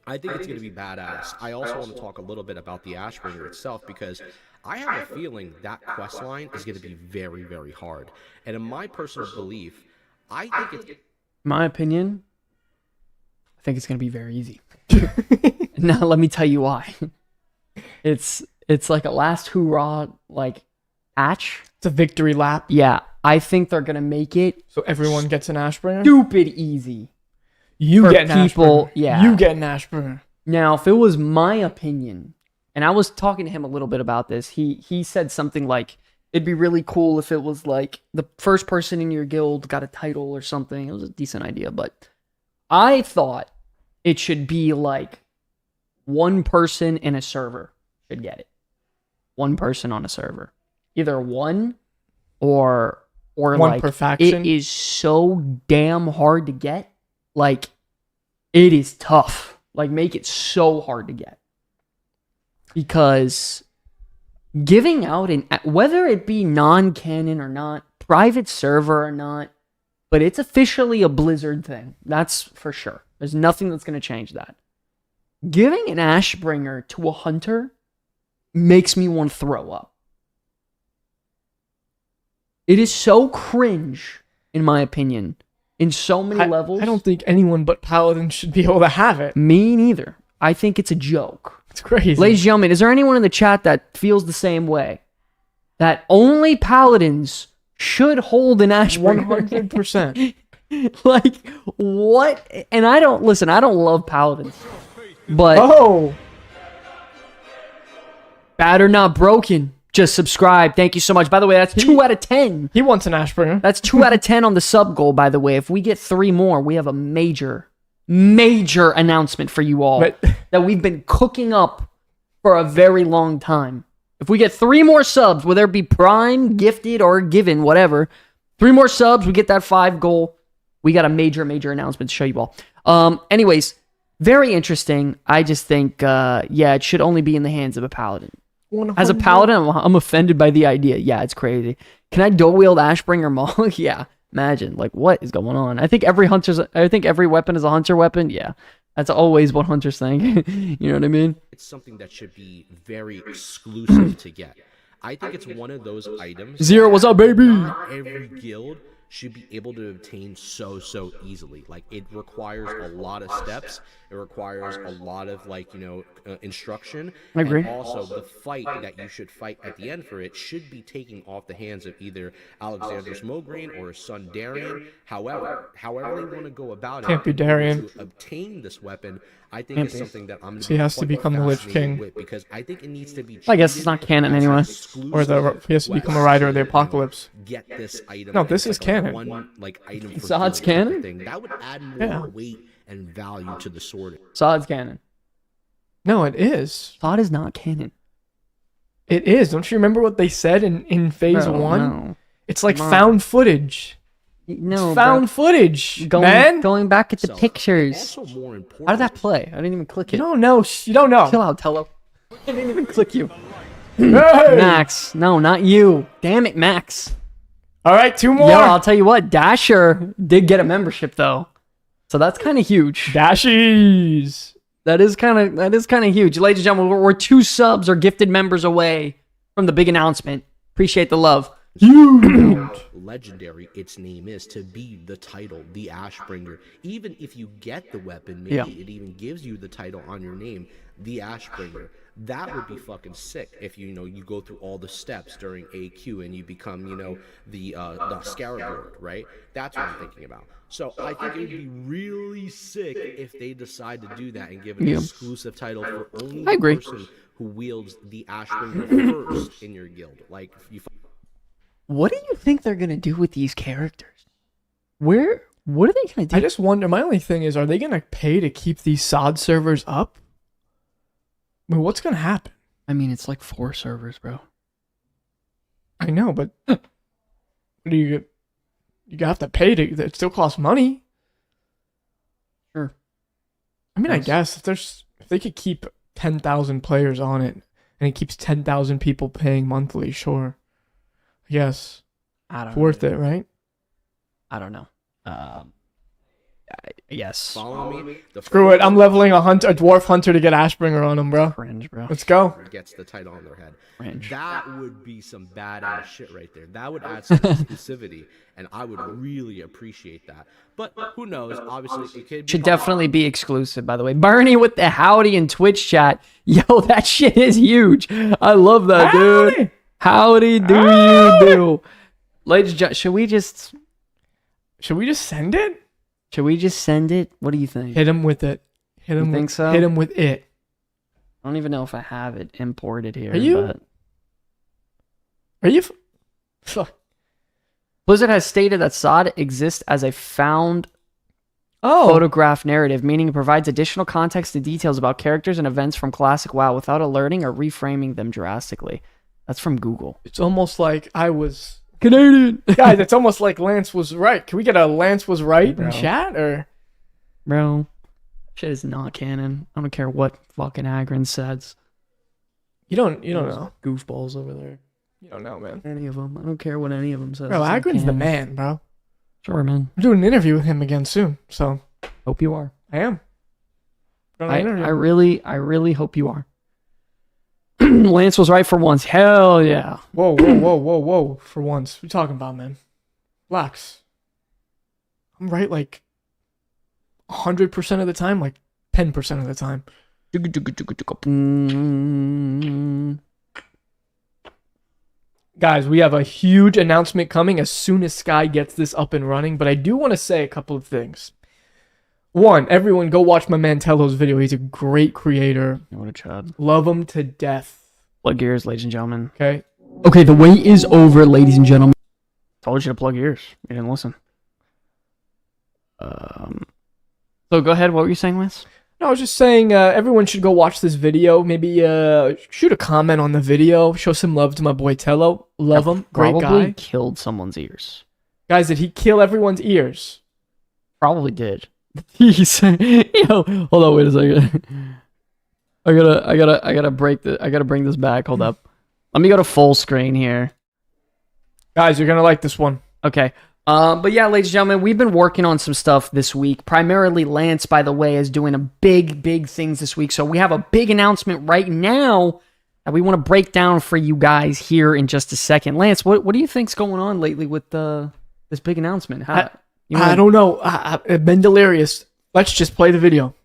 I think it's going to be badass. I also want to talk a little bit about the Ashbringer itself, because I have a feeling that quest line is going to be very, very hard. And in my personal belief, I think it's... My opinion, I think it's going to be very easy. Now, let me tell you why. It's like a last hoorah, like, patch. It's a victory lap. Yeah, I think they're going to make it So everyone gets an Ashbringer? stupid easy. You for get an people, Ashbringer. yeah. You get an Ashbringer. Now, if it was my opinion, and I was talking to him a little bit about this, he said something like, it'd be really cool if it was like the first person in your guild got a title or something. It was a decent idea, but I thought it should be like one person in a server should get it. One person on a server. Either one or One like per faction. it is so damn hard to get. Like it is tough. Like make it so hard to get. Because giving out an whether it be non-canon or not, private server or not, but it's officially a Blizzard thing. That's for sure. There's nothing that's going to change that. Giving an Ashbringer to a hunter makes me want to throw up. It is so cringe, in my opinion, in so many levels. I don't think anyone but Paladins should be able to have it. Me neither. I think it's a joke. It's crazy. Ladies and gentlemen, is there anyone in the chat that feels the same way? That only Paladins should hold an Ashbringer? 100%. Like, what? And I don't love Paladins. But Oh! bad or not broken, just subscribe. Thank you so much. By the way, that's 2 out of 10. He wants an Ashbringer. That's 2 out of 10 on the sub goal, by the way. If we get 3 more, we have a major announcement for you all But- that we've been cooking up for a very long time. If we get 3 more subs, whether it be prime, gifted, or given, whatever, 3 more subs, we get that 5 goal. We got a major announcement to show you all. Anyways, very interesting. I just think, it should only be in the hands of a paladin. 100. As a paladin, I'm offended by the idea. Yeah, it's crazy. Can I dual wield Ashbringer Maul? Yeah, imagine. Like, what is going on? I think every weapon is a hunter weapon. Yeah, that's always what hunters think. You know what I mean? It's something that should be very exclusive to get. I think it's one of those items. Zero, what's up, baby? Not every guild should be able to obtain so easily. Like, it requires a lot of steps. It requires a lot of, like, instruction. I agree. And also, the fight that you should fight at the end for it should be taking off the hands of either Alexander Smograin or his son Darian. However they want to go about Can't be Darian. to obtain this weapon, I think it's something that I'm going So he has to become the Lich King. with, because I think it needs to be. I guess it's not canon treated anyway. as an Or he has to become a rider of the apocalypse. Get this item. No, this as, is like, canon. One, like, item for SoD's guild canon? thing. That would add more Yeah. weight and value to the sword. SoD's canon. No, it is. SoD is not canon. It is. Don't you remember what they said in phase Bro, 1? no. It's like Come on. found footage. No, Found footage, man. Going back at the So, pictures. Also, more important. How did that play? I didn't even click You it. don't know. You don't know. Chill out, Tello. I didn't even click you. Hey! Max. No, not you. Damn it, Max. All right, 2 more. Yo, I'll tell you what. Dasher did get a membership, though. So that's kind of huge. Dashies. That is kind of huge. Ladies and gentlemen, we're 2 subs or gifted members away from the big announcement. Appreciate the love. Legendary its name is to be the title, the Ashbringer. Even if you get the weapon, maybe it even gives you the title on your name, the Ashbringer. That would be fucking sick if you go through all the steps during AQ and you become the Scarab Lord, right? That's what I'm thinking about. So I think it would be really sick if they decide to do that and give an exclusive title for only I agree. the person who wields the Ashbringer first in your guild. Like, you. What do you think they're going to do with these characters? What are they going to do? I just wonder. My only thing is, are they going to pay to keep these SoD servers up? I mean, what's going to happen? I mean, it's like 4 servers, bro. I know, but what do you have to pay to? It still costs money. Sure. I mean, I Yes. guess if they could keep 10,000 players on it, and it keeps 10,000 people paying monthly, sure. Yes, I don't it's know. worth it, right? I don't know. Yes. Follow me. Screw it. I'm leveling a dwarf hunter to get Ashbringer on him, bro. Cringe, bro. Let's go. Gets the title on their head. Cringe. That would be some badass shit right there. That would add some exclusivity, and I would really appreciate that. But who knows? Obviously, it could be Should definitely be exclusive, by the way. Bernie with the howdy in Twitch chat. Yo, that shit is huge. I love that, dude. Howdy do you do? Ladies and gentlemen, should we just send it? Should we just send it? What do you think? Hit him with it. Hit him. think so? Hit him with it. I don't even know if I have it imported here. Are you- But Are you? Fuck. Blizzard has stated that SoD exists as a found photograph narrative, meaning it provides additional context and details about characters and events from classic WoW without alerting or reframing them drastically. That's from Google. It's almost like I was Canadian. guys. It's almost like Lance was right. Can we get a Lance was right in Bro. chat or? Bro, shit is not canon. I don't care what fucking Agron says. You don't know. Goofballs over there. You don't know, man. Any of them. I don't care what any of them says. Bro, It's not Agron's the canon. man, bro. Sure, man. I'm doing an interview with him again soon, so Hope you are. I am. Gonna I interview. really hope you are. Lance was right for once. Hell yeah. Whoa. For once. What are you talking about, man? Relax. I'm right like 100% of the time, like 10% of the time. Guys, we have a huge announcement coming as soon as Skyy gets this up and running, but I do want to say a couple of things. One, everyone go watch my man Tello's video. He's a great creator. What a chad. Love him to death. Plug ears, ladies and gentlemen. Okay? Okay, the wait is over, ladies and gentlemen. Told you to plug ears. You didn't listen. So go ahead. What were you saying, Lance? No, I was just saying everyone should go watch this video. Maybe shoot a comment on the video. Show some love to my boy Tello. Love him. Great Probably guy. killed someone's ears. Guys, did he kill everyone's ears? Probably did. He said, "Yo, hold on, wait a second. I gotta bring this back. Hold up. Let me go to full screen here. Guys, you're gonna like this one. Okay. But yeah, ladies and gentlemen, we've been working on some stuff this week. Primarily, Lance, by the way, is doing a big things this week. So we have a big announcement right now that we want to break down for you guys here in just a second. Lance, what do you think's going on lately with this big announcement? I don't know. I've been delirious. Let's just play the video.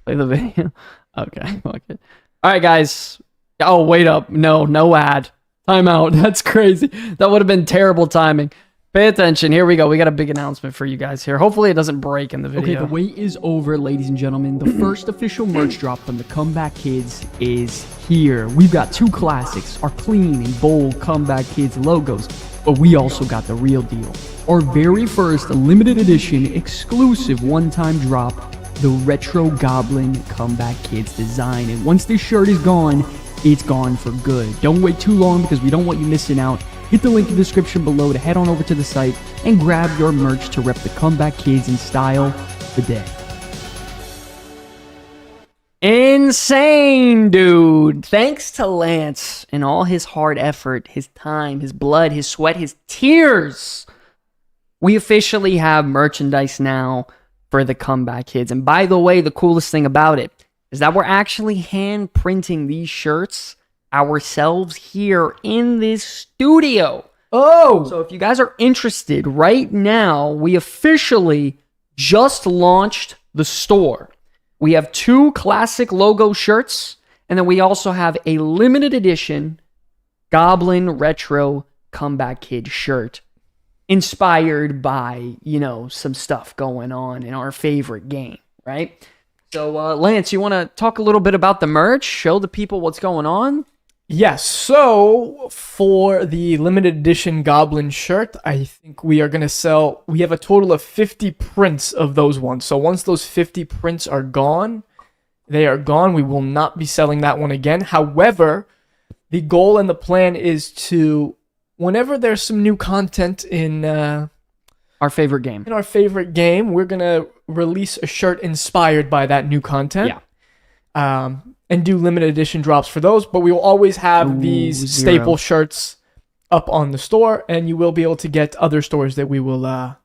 Play the video. Okay. Okay. All right, guys. Oh, wait up. No ad. Time out. That's crazy. That would have been terrible timing. Pay attention. Here we go. We got a big announcement for you guys here. Hopefully it doesn't break in the video. Okay, the wait is over, ladies and gentlemen. The first official merch drop from the Comeback Kids is here. We've got two classics, our clean and bold Comeback Kids logos, but we also got the real deal. Our very first limited edition exclusive one-time drop, the Retro Goblin Comeback Kids design. And once this shirt is gone, it's gone for good. Don't wait too long because we don't want you missing out. Hit the link in the description below to head on over to the site and grab your merch to rep the Comeback Kids in style today. Insane, dude. Thanks to Lance and all his hard effort, his time, his blood, his sweat, his tears. We officially have merchandise now for the Comeback Kids. And by the way, the coolest thing about it is that we're actually hand printing these shirts ourselves here in this studio. Oh! So if you guys are interested right now, we officially just launched the store. We have two classic logo shirts, and then we also have a limited edition Goblin Retro Comeback Kid shirt inspired by, some stuff going on in our favorite game, right? So, Lance, you want to talk a little bit about the merch? Show the people what's going on? Yes, so for the limited edition Goblin shirt, I think we are going to sell, we have a total of 50 prints of those ones. So once those 50 prints are gone, they are gone. We will not be selling that one again. However, the goal and the plan is to, whenever there's some new content in Our favorite game. our favorite game, we're going to release a shirt inspired by that new content. Yeah. And do limited edition drops for those, but we will always have these staple shirts up on the store, and you will be able to get other stores that we will. I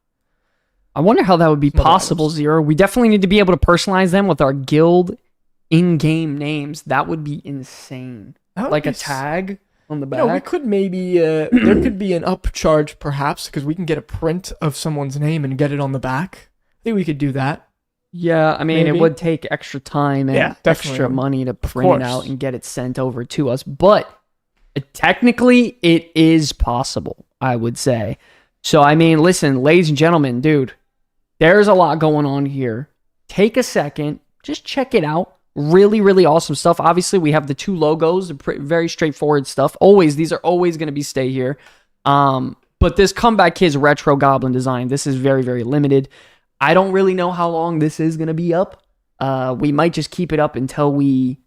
wonder how that would be possible, Zero. We definitely need to be able to personalize them with our guild in-game names. That would be insane. Like a tag on the back. We could maybe there could be an upcharge perhaps because we can get a print of someone's name and get it on the back. I think we could do that. Yeah, I mean, Maybe. it would take extra time and definitely extra would. money to print it out and get it sent over to us. But technically, it is possible, I would say. So, I mean, listen, ladies and gentlemen, dude, there's a lot going on here. Take a second. Just check it out. Really, really awesome stuff. Obviously, we have the two logos, very straightforward stuff. These are always going to stay here. But this Comeback Kids Retro Goblin design, this is very, very limited. I don't really know how long this is going to be up. We might just keep it up until we,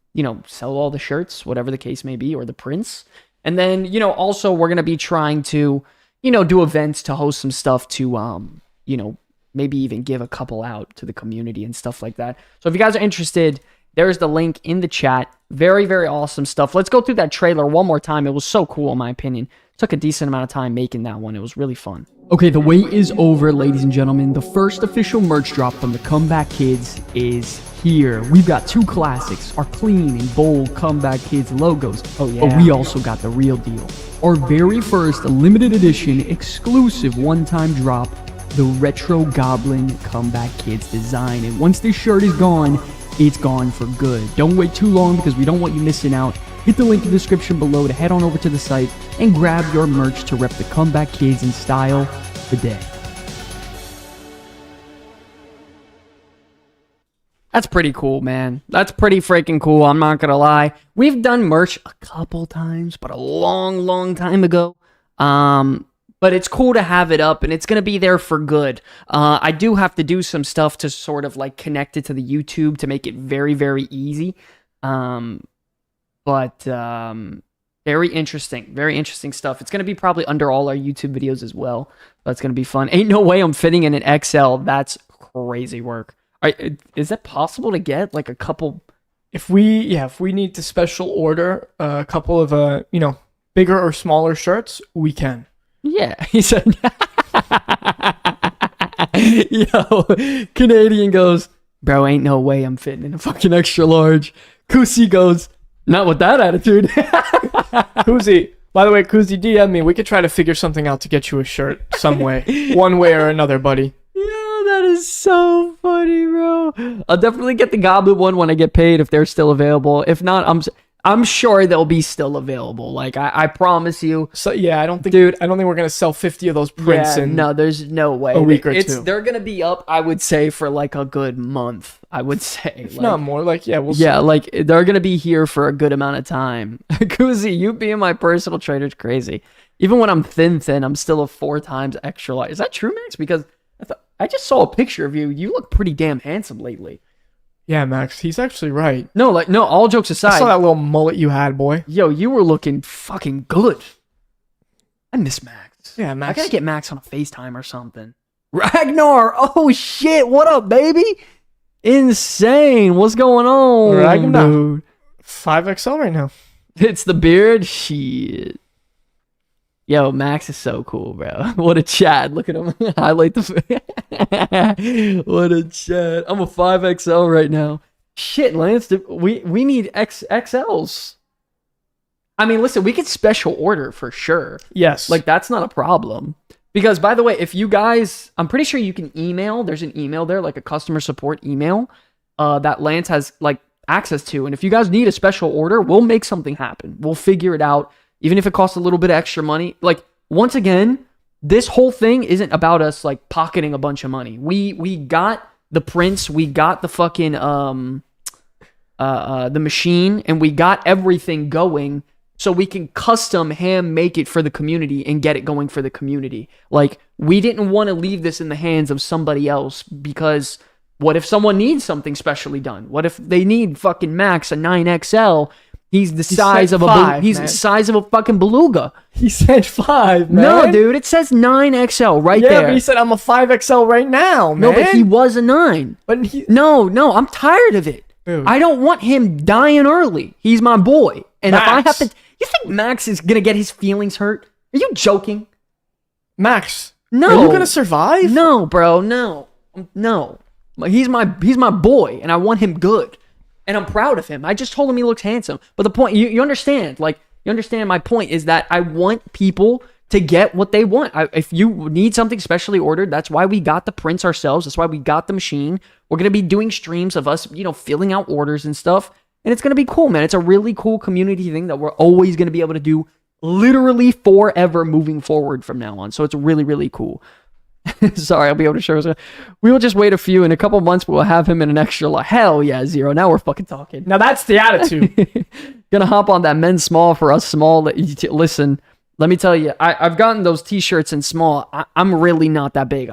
sell all the shirts, whatever the case may be, or the prints. And then, also we're going to be trying to, do events to host some stuff to, maybe even give a couple out to the community and stuff like that. So if you guys are interested, there's the link in the chat. Very, very awesome stuff. Let's go through that trailer one more time. It was so cool, in my opinion. Took a decent amount of time making that one. It was really fun. Okay, the wait is over, ladies and gentlemen. The first official merch drop from the Comeback Kids is here. We've got 2 classics, our clean and bold Comeback Kids logos. Oh, yeah. But we also got the real deal. Our very first limited edition, exclusive one-time drop, the Retro Goblin Comeback Kids design. And once this shirt is gone, it's gone for good. Don't wait too long because we don't want you missing out. Hit the link in the description below to head on over to the site and grab your merch to rep the Comeback Kids in style today. That's pretty cool, man. That's pretty freaking cool. I'm not going to lie. We've done merch a couple times, but a long, long time ago. But it's cool to have it up, and it's going to be there for good. I do have to do some stuff to sort of like connect it to the YouTube to make it very, very easy. But very interesting stuff. It's going to be probably under all our YouTube videos as well. That's going to be fun. Ain't no way I'm fitting in an XL. That's crazy work. Is that possible to get like a couple? If we need to special order a couple of bigger or smaller shirts, we can. Yeah, he said. Yo, Canadian goes, bro, ain't no way I'm fitting in a fucking extra large. Kusi goes, not with that attitude. Kuzi, by the way, Kuzi, DM me. We could try to figure something out to get you a shirt some way. One way or another, buddy. Yo, that is so funny, bro. I'll definitely get the Goblin one when I get paid if they're still available. If not, I'm sure they'll be still available. Like I promise you. So yeah, I don't think we're gonna sell 50 of those prints in. No, there's no way. A week or two. They're gonna be up, I would say, for like a good month. I would say, if not more. We'll see. Like they're gonna be here for a good amount of time. Kuzi, you being my personal trainer is crazy. Even when I'm thin, I'm still a 4 times extra large. Is that true, Max? Because I just saw a picture of you. You look pretty damn handsome lately. Yeah, Max, he's actually right. No, all jokes aside. I saw that little mullet you had, boy. Yo, you were looking fucking good. I miss Max. Yeah, Max. I gotta get Max on a FaceTime or something. Ragnar! Oh shit, what up, baby? Insane. What's going on, Ragnar. dude? 5XL right now. It's the beard? Shit. Yo, Max is so cool, bro. What a chat. Look at him. Highlight the... What a chat. I'm a 5XL right now. Shit, Lance. We need XLs. I mean, listen, we could special order for sure. Yes. Like, that's not a problem. Because, by the way, if you guys... I'm pretty sure you can email. There's an email there, like a customer support email that Lance has, like, access to. And if you guys need a special order, we'll make something happen. We'll figure it out. Even if it costs a little bit of extra money. Like, once again, this whole thing isn't about us, like, pocketing a bunch of money. We got the prints, we got the fucking, the machine, and we got everything going so we can custom hand make it for the community and get it going for the community. Like, we didn't want to leave this in the hands of somebody else because what if someone needs something specially done? What if they need fucking Max, a 9XL? He's the size of the size of a fucking beluga. He said 5, man. No, dude, it says 9XL right there. Yeah, but he said I'm a 5XL right now, man. No, but he was a 9. But No, I'm tired of it. Dude. I don't want him dying early. He's my boy. And Max. if I have to... You think Max is going to get his feelings hurt? Are you joking? Max, No. are you gonna survive? No, bro, no. He's my boy, and I want him good. And I'm proud of him. I just told him he looks handsome. But the point, you understand, like, you understand my point is that I want people to get what they want. If you need something specially ordered, that's why we got the prints ourselves. That's why we got the machine. We're going to be doing streams of us, filling out orders and stuff. And it's going to be cool, man. It's a really cool community thing that we're always going to be able to do literally forever moving forward from now on. So it's really, really cool. Sorry, I'll be able to show us. We will just wait a few. In a couple months, we'll have him in an extra. Hell yeah, Zero. Now we're fucking talking. Now that's the attitude. Gonna hop on that men's small for us small. Listen, let me tell you, I've gotten those t-shirts in small. I'm really not that big.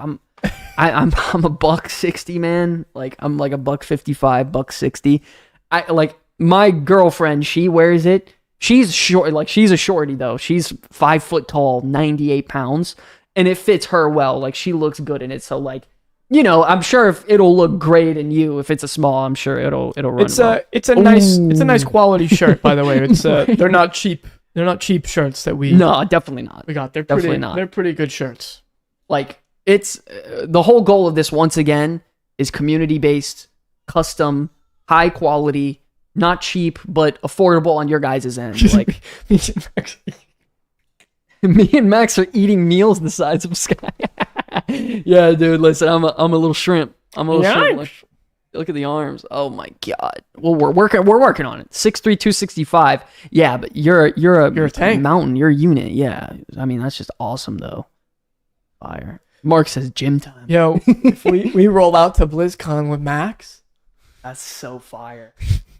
I'm a buck 60, man. Like I'm like a buck 55, buck 60. I like my girlfriend. She wears it. She's short. Like she's a shorty though. She's 5 foot tall, 98 pounds, and it fits her well. Like she looks good in it. So like, you know, I'm sure if it'll look great in you. If it's a small, I'm sure it'll run. It's a nice quality shirt, by the way. It's they're not cheap. They're not cheap shirts that we. No, definitely not. We got. They're definitely pretty, not. They're pretty good shirts. Like it's the whole goal of this once again is community based, custom, high quality, not cheap but affordable on your guys' end. Like me and Max are eating meals the size of Skyy. Yeah, dude. Listen, I'm a little shrimp. I'm a little shrimp. Look at the arms. Oh my god. Well, we're working on it. 6'3", 265. Yeah, but you're a tank. Mountain. You're a unit. Yeah. I mean, that's just awesome though. Fire. Mark says gym time. Yo, if we roll out to BlizzCon with Max, that's so fire.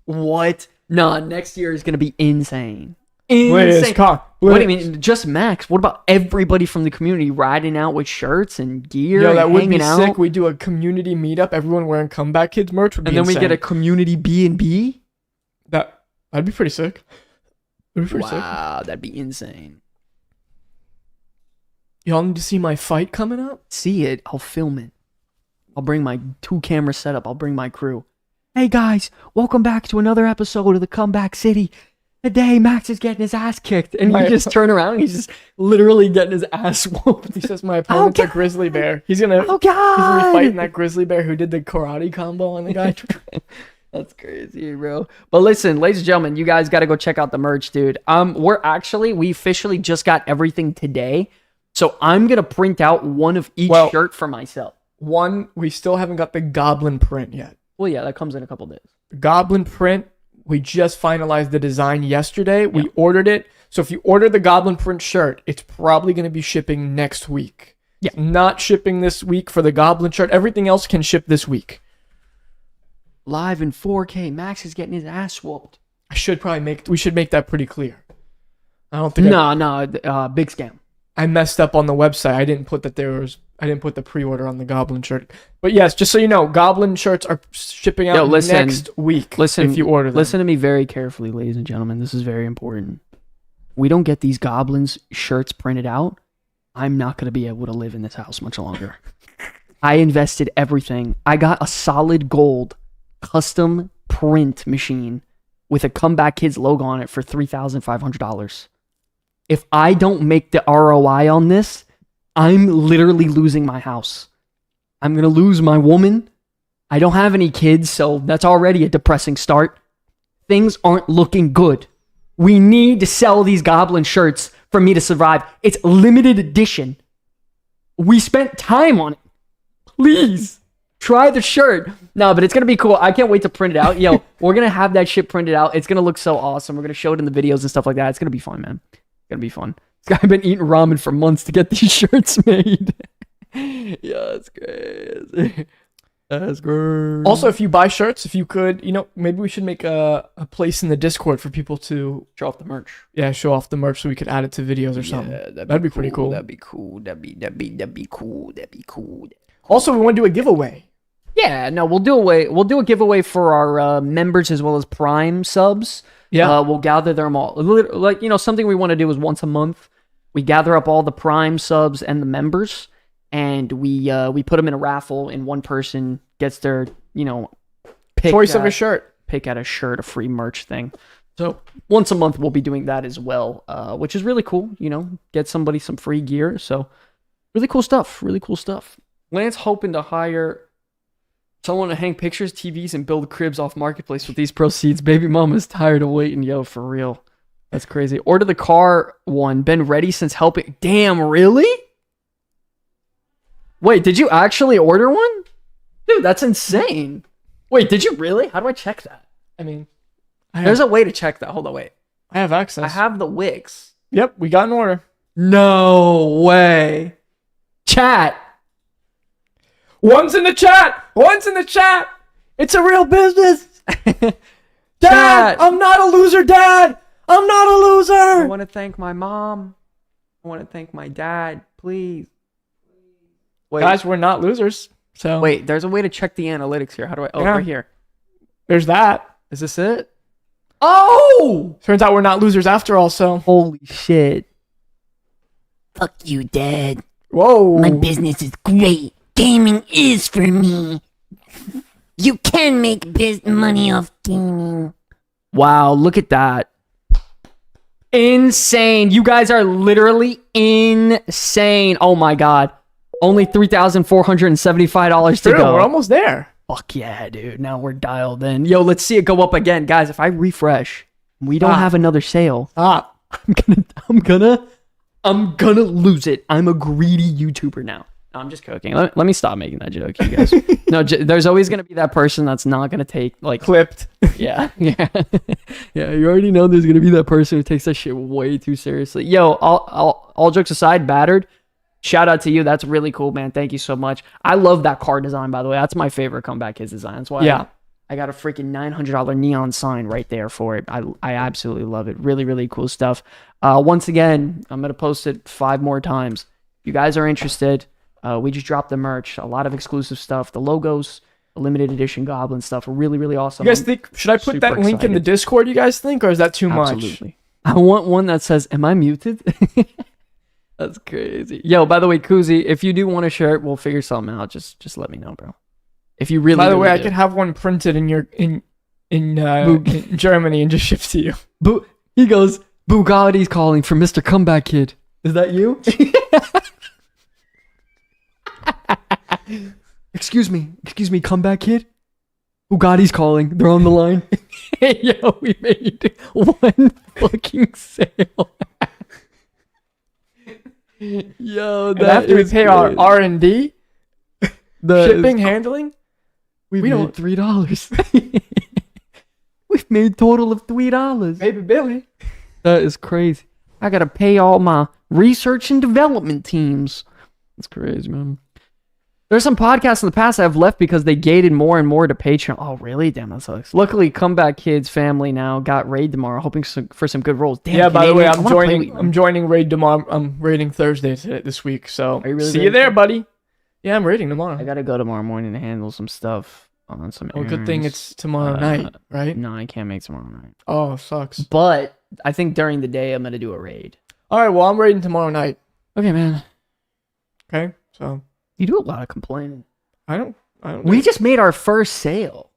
What? No, next year is gonna be insane. Insane. BlizzCon. What do you mean? Just Max? What about everybody from the community riding out with shirts and gear? Yo, that and would be out? sick. We do a community meetup. Everyone wearing Comeback Kids merch would be and then insane. we get a community B&B. That'd be pretty sick. That'd be pretty sick. Wow, that'd be insane. Y'all need to see my fight coming up? See it, I'll film it. I'll bring my 2-camera setup. I'll bring my crew. Hey guys, welcome back to another episode of the Comeback City. Today, Max is getting his ass kicked, and you just turn around, and he's just literally getting his ass whooped. He says my opponent's a grizzly bear. He's gonna be fighting that grizzly bear who did the karate combo on the guy. That's crazy, bro. But listen, ladies and gentlemen, you guys got to go check out the merch, dude. We officially just got everything today. So I'm going to print out one of each shirt for myself. We still haven't got the goblin print yet. Well, yeah, that comes in a couple days. Goblin print, we just finalized the design yesterday. Yeah. We ordered it. So if you order the goblin print shirt, it's probably going to be shipping next week. Yeah. It's not shipping this week for the goblin shirt. Everything else can ship this week. Live in 4K. Max is getting his ass whooped. We should make that pretty clear. I don't think big scam. I messed up on the website. I didn't put the pre-order on the goblin shirt. But yes, just so you know, goblin shirts are shipping out next week if you order them. Listen to me very carefully, ladies and gentlemen. This is very important. We don't get these goblins shirts printed out, I'm not going to be able to live in this house much longer. I invested everything. I got a solid gold custom print machine with a Comeback Kids logo on it for $3,500. If I don't make the ROI on this, I'm literally losing my house. I'm going to lose my woman. I don't have any kids, so that's already a depressing start. Things aren't looking good. We need to sell these goblin shirts for me to survive. It's limited edition. We spent time on it. Please, try the shirt. No, but it's going to be cool. I can't wait to print it out. Yo, we're going to have that shit printed out. It's going to look so awesome. We're going to show it in the videos and stuff like that. It's going to be fun, man. It's going to be fun. This guy's been eating ramen for months to get these shirts made. Yeah, that's crazy. That's great. Also, if you buy shirts, if you could, maybe we should make a place in the Discord for people to show off the merch. Yeah, show off the merch so we could add it to videos or something. That'd be pretty cool. That'd be cool. That'd be cool. Also, we want to do a giveaway. Yeah, no, we'll do a giveaway for our members as well as Prime subs. Yeah, we'll gather them all. Like, something we want to do is once a month, we gather up all the Prime subs and the members, and we put them in a raffle, and one person gets their choice of a shirt. Pick out a shirt, a free merch thing. So once a month we'll be doing that as well, which is really cool. Get somebody some free gear. So really cool stuff. Really cool stuff. Lance hoping to hire someone to hang pictures, TVs, and build cribs off Marketplace with these proceeds. Baby mama's tired of waiting. Yo, for real. That's crazy. Order the car one. Been ready since helping. Damn, really? Wait, did you actually order one? Dude, that's insane. Wait, did you really? How do I check that? I mean, there's a way to check that. Hold on, wait. I have access. I have the Wix. Yep, we got an order. No way. Chat. One's in the chat. One's in the chat. It's a real business. Dad, Chat. I'm not a loser, Dad. I'm not a loser. I want to thank my mom. I want to thank my dad. Please. Wait, Guys, we're not losers. So wait, there's a way to check the analytics here. How do I? Oh, Yeah. right here. there's that. Is this it? Oh! Turns out we're not losers after all. So Holy shit. Fuck you, Dad. whoa. My business is great. Gaming is for me. You can make money off gaming. Wow, look at that. Insane. You guys are literally insane. Oh my god. Only $3,475 to True, go. we're almost there. Fuck yeah, dude. Now we're dialed in. Yo, let's see it go up again. Guys, if I refresh, we don't have another sale. Ah, I'm gonna lose it. I'm a greedy YouTuber now. No, I'm just joking. Let me stop making that joke, you guys. No, there's always gonna be that person that's not gonna take like clipped. yeah. Yeah. You already know there's gonna be that person who takes that shit way too seriously. Yo, all jokes aside, Battered, shout out to you. That's really cool, man. Thank you so much. I love that car design, by the way. That's my favorite Comeback Kids design. That's why Yeah. I got a freaking $900 neon sign right there for it. I absolutely love it. Really, really cool stuff. Once again, I'm going to post it 5 more times. If you guys are interested, we just dropped the merch. A lot of exclusive stuff. The logos, the limited edition Goblin stuff. Really, really awesome. You guys think, should I put super that link in the excited. Discord, you guys think, or is that too much? Absolutely. I want one that says, am I muted? That's crazy. Yo, by the way, Kuzi, if you do want a shirt, we'll figure something out. Just let me know, bro. If you really By the way, really I could have one printed in Germany and just shipped to you. He goes, Bugatti's calling for Mr. Comeback Kid. Is that you? Excuse me, Comeback Kid? Bugatti's calling. They're on the line. Hey, yo, we made one fucking sale. Yo, And after we pay our R&D, shipping, handling, we we made don't- $3. We've made total of $3. baby Billy. That is crazy. I gotta pay all my research and development teams. That's crazy, man. There's some podcasts in the past that have left because they gated more and more to Patreon. Oh, really? Damn, that sucks. Luckily, Comeback Kids family now got raid tomorrow, hoping for some good rolls. Damn, Yeah, by the way, Canadians, I wanna play with you, I'm joining raid tomorrow. I'm raiding Thursday this week. So Are you really see you raiding? there, buddy. Yeah, I'm raiding tomorrow. I gotta go tomorrow morning to handle some stuff on some. Oh, good thing errands. it's tomorrow night, right? No, I can't make tomorrow night. Oh, sucks. But I think during the day I'm gonna do a raid. All right, well, I'm raiding tomorrow night. Okay, man. Okay, so You do a lot of complaining. I don't. We just made our first sale.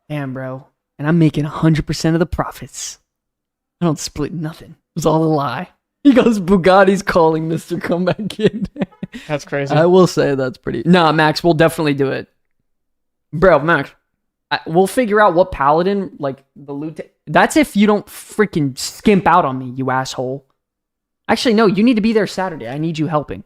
Damn, bro. And I'm making 100% of the profits. I don't split nothing. It was all a lie. He goes, Bugatti's calling Mr. Comeback Kid. That's crazy. I will say that's pretty... Nah, Max, we'll definitely do it. Bro, Max, we'll figure out what paladin, like, the loot... That's if you don't freaking skimp out on me, you asshole. Actually, no, you need to be there Saturday. I need you helping.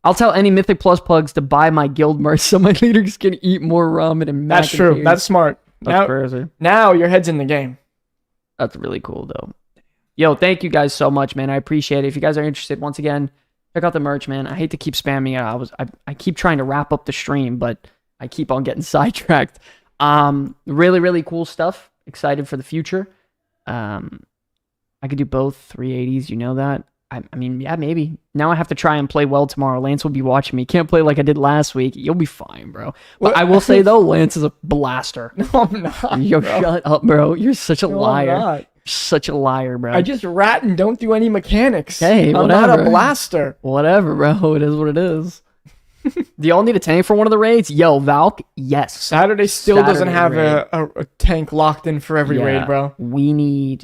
I'll tell any Mythic Plus plugs to buy my guild merch so my leaders can eat more ramen and mac That's and true. cheese. That's smart. That's crazy. Now your head's in the game. That's really cool, though. Yo, thank you guys so much, man. I appreciate it. If you guys are interested, once again, check out the merch, man. I hate to keep spamming it. I keep trying to wrap up the stream, but I keep on getting sidetracked. Really, really cool stuff. Excited for the future. I could do both 380s. You know that. I mean, yeah, maybe. Now I have to try and play well tomorrow. Lance will be watching me. Can't play like I did last week. You'll be fine, bro. But I will say, though, Lance is a blaster. No, I'm not. Yo, bro. shut up, bro. You're such a No, I'm liar. not. Such a liar, bro. I just rat and don't do any mechanics. Hey, I'm not whatever. a blaster. Whatever, bro. It is what it is. Do y'all need a tank for one of the raids? Yo, Valk, yes. Saturday still doesn't Saturday have raid. a tank locked in for every raid, bro. We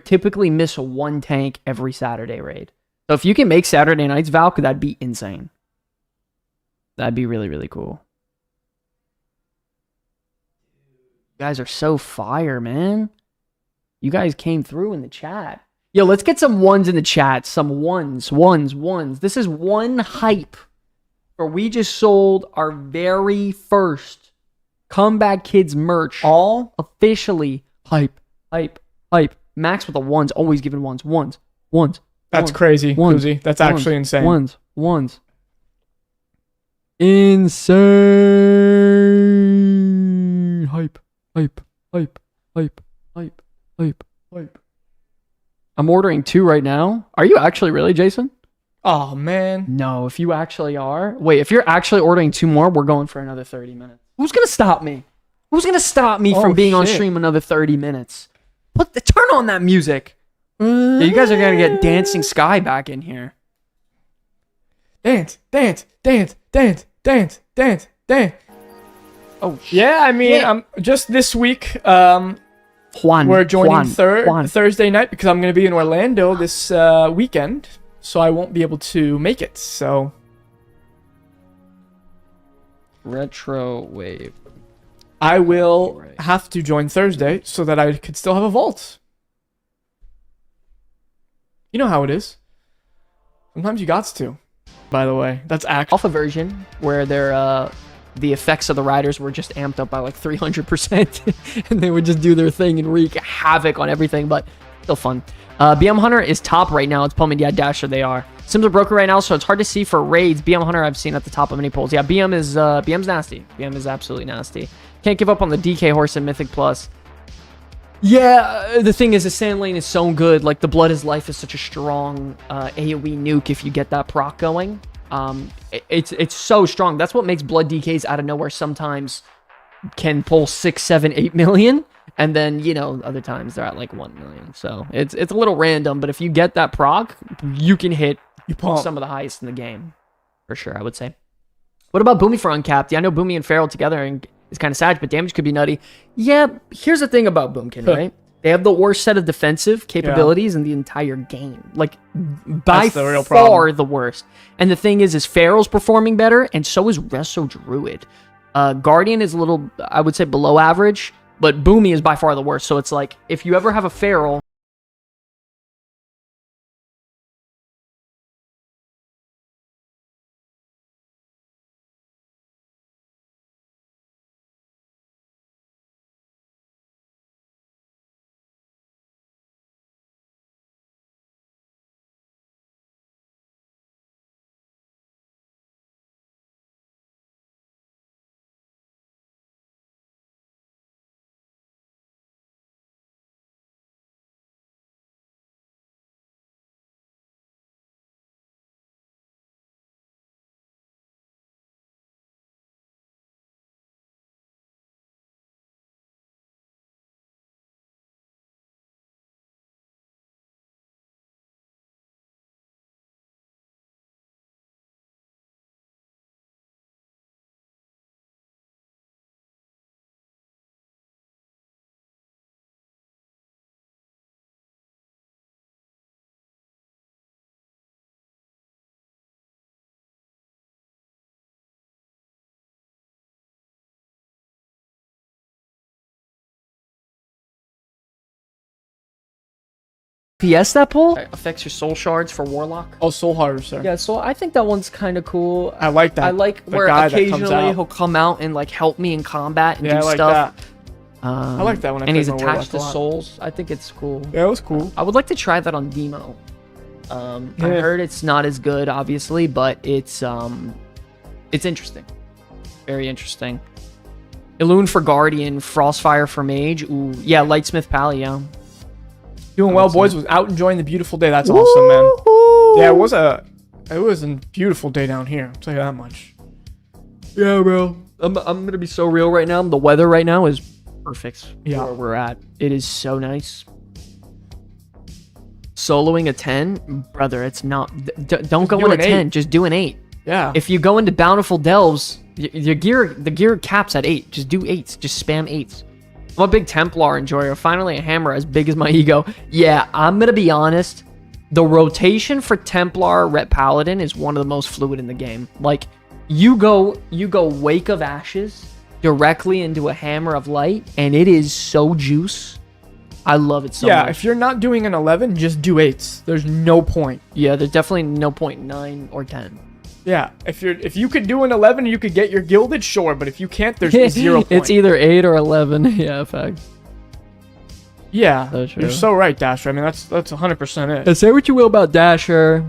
typically miss one tank every Saturday raid. So if you can make Saturday nights, Valk, that'd be insane. That'd be really, really cool. You guys are so fire, man. You guys came through in the chat. Yo, let's get some ones in the chat. Some ones. This is one hype. For we just sold our very first Comeback Kids merch. All Officially. Hype. Max with the ones. Always giving ones. that's crazy, Ones. Kuzi. That's actually insane. Ones. Insane. Hype. I'm ordering 2 right now. Are you actually really, Jason? Oh man. No, if you actually are. Wait, if you're actually ordering 2 more, we're going for another 30 minutes. Who's going to stop me? Who's going to stop me from being on stream another 30 minutes? Turn on that music. Yeah, you guys are going to get Dancing Skyy back in here. Dance, dance, dance, dance, dance, dance, dance. Oh, shit. Yeah, I mean, just this week, we're joining Thursday night because I'm going to be in Orlando this weekend, so I won't be able to make it. So Retro Wave. I will have to join Thursday so that I could still have a vault. You know how it is. Sometimes you gots to. By the way, that's Alpha version where the effects of the riders were just amped up by like 300%, and they would just do their thing and wreak havoc on everything, but still fun. BM Hunter is top right now. It's Pullman. Yeah, Dasher, they are. Sims are broken right now, so it's hard to see for raids. BM Hunter I've seen at the top of many polls. Yeah, BM's nasty. BM is absolutely nasty. Can't give up on the DK horse in Mythic Plus. Yeah, the thing is, the Sand Lane is so good. Like, the Blood is Life is such a strong AoE nuke if you get that proc going. It's so strong. That's what makes Blood DKs out of nowhere sometimes can pull 6, 7, 8 million. And then, you know, other times they're at like 1 million. So it's a little random. But if you get that proc, you can hit some of the highest in the game. For sure, I would say. What about Boomy for uncapped? Yeah, I know Boomy and Feral together and it's kind of sad, but damage could be nutty. Yeah, here's the thing about Boomkin, right? They have the worst set of defensive capabilities in the entire game. Like, by far the worst. And the thing is Feral's performing better, and so is Reso Druid. Guardian is a little, I would say, below average, but Boomy is by far the worst. So it's like, if you ever have a Feral... PS that pull affects your soul shards for Warlock. Oh, Soul Harvester. Yeah, so I think that one's kind of cool. I like that. I like where occasionally he'll come out and like help me in combat and do stuff. That. I like that one. And he's attached to souls. I think it's cool. Yeah, it was cool. I would like to try that on demo. I heard it's not as good, obviously, but it's interesting. Very interesting. Illusion for Guardian, Frostfire for Mage. Ooh, yeah, Lightsmith Pally, yeah. Doing well, boys. Was out enjoying the beautiful day. That's awesome, man. Yeah, it was a beautiful day down here. I'll tell you that much. Yeah, bro. I'm gonna be so real right now. The weather right now is perfect. Yeah, where we're at. It is so nice. Soloing a 10, brother. It's not. Don't go in a 10. Just do an 8. Yeah. If you go into Bountiful Delves, the gear caps at 8. Just do 8s. Just spam 8s. I'm a big Templar enjoyer. Finally, a hammer as big as my ego. Yeah, I'm gonna be honest. The rotation for Templar Ret Paladin is one of the most fluid in the game. Like, you go Wake of Ashes directly into a Hammer of Light, and it is so juice. I love it so much. Yeah, if you're not doing an 11, just do 8s. There's no point. Yeah, there's definitely no point 9 or 10. Yeah, if you could do an 11 and you could get your gilded, sure, but if you can't, there's 0 point. It's either 8 or 11. Yeah, fact. Yeah, you're so right, Dasher. I mean, that's 100% it. Say what you will about Dasher.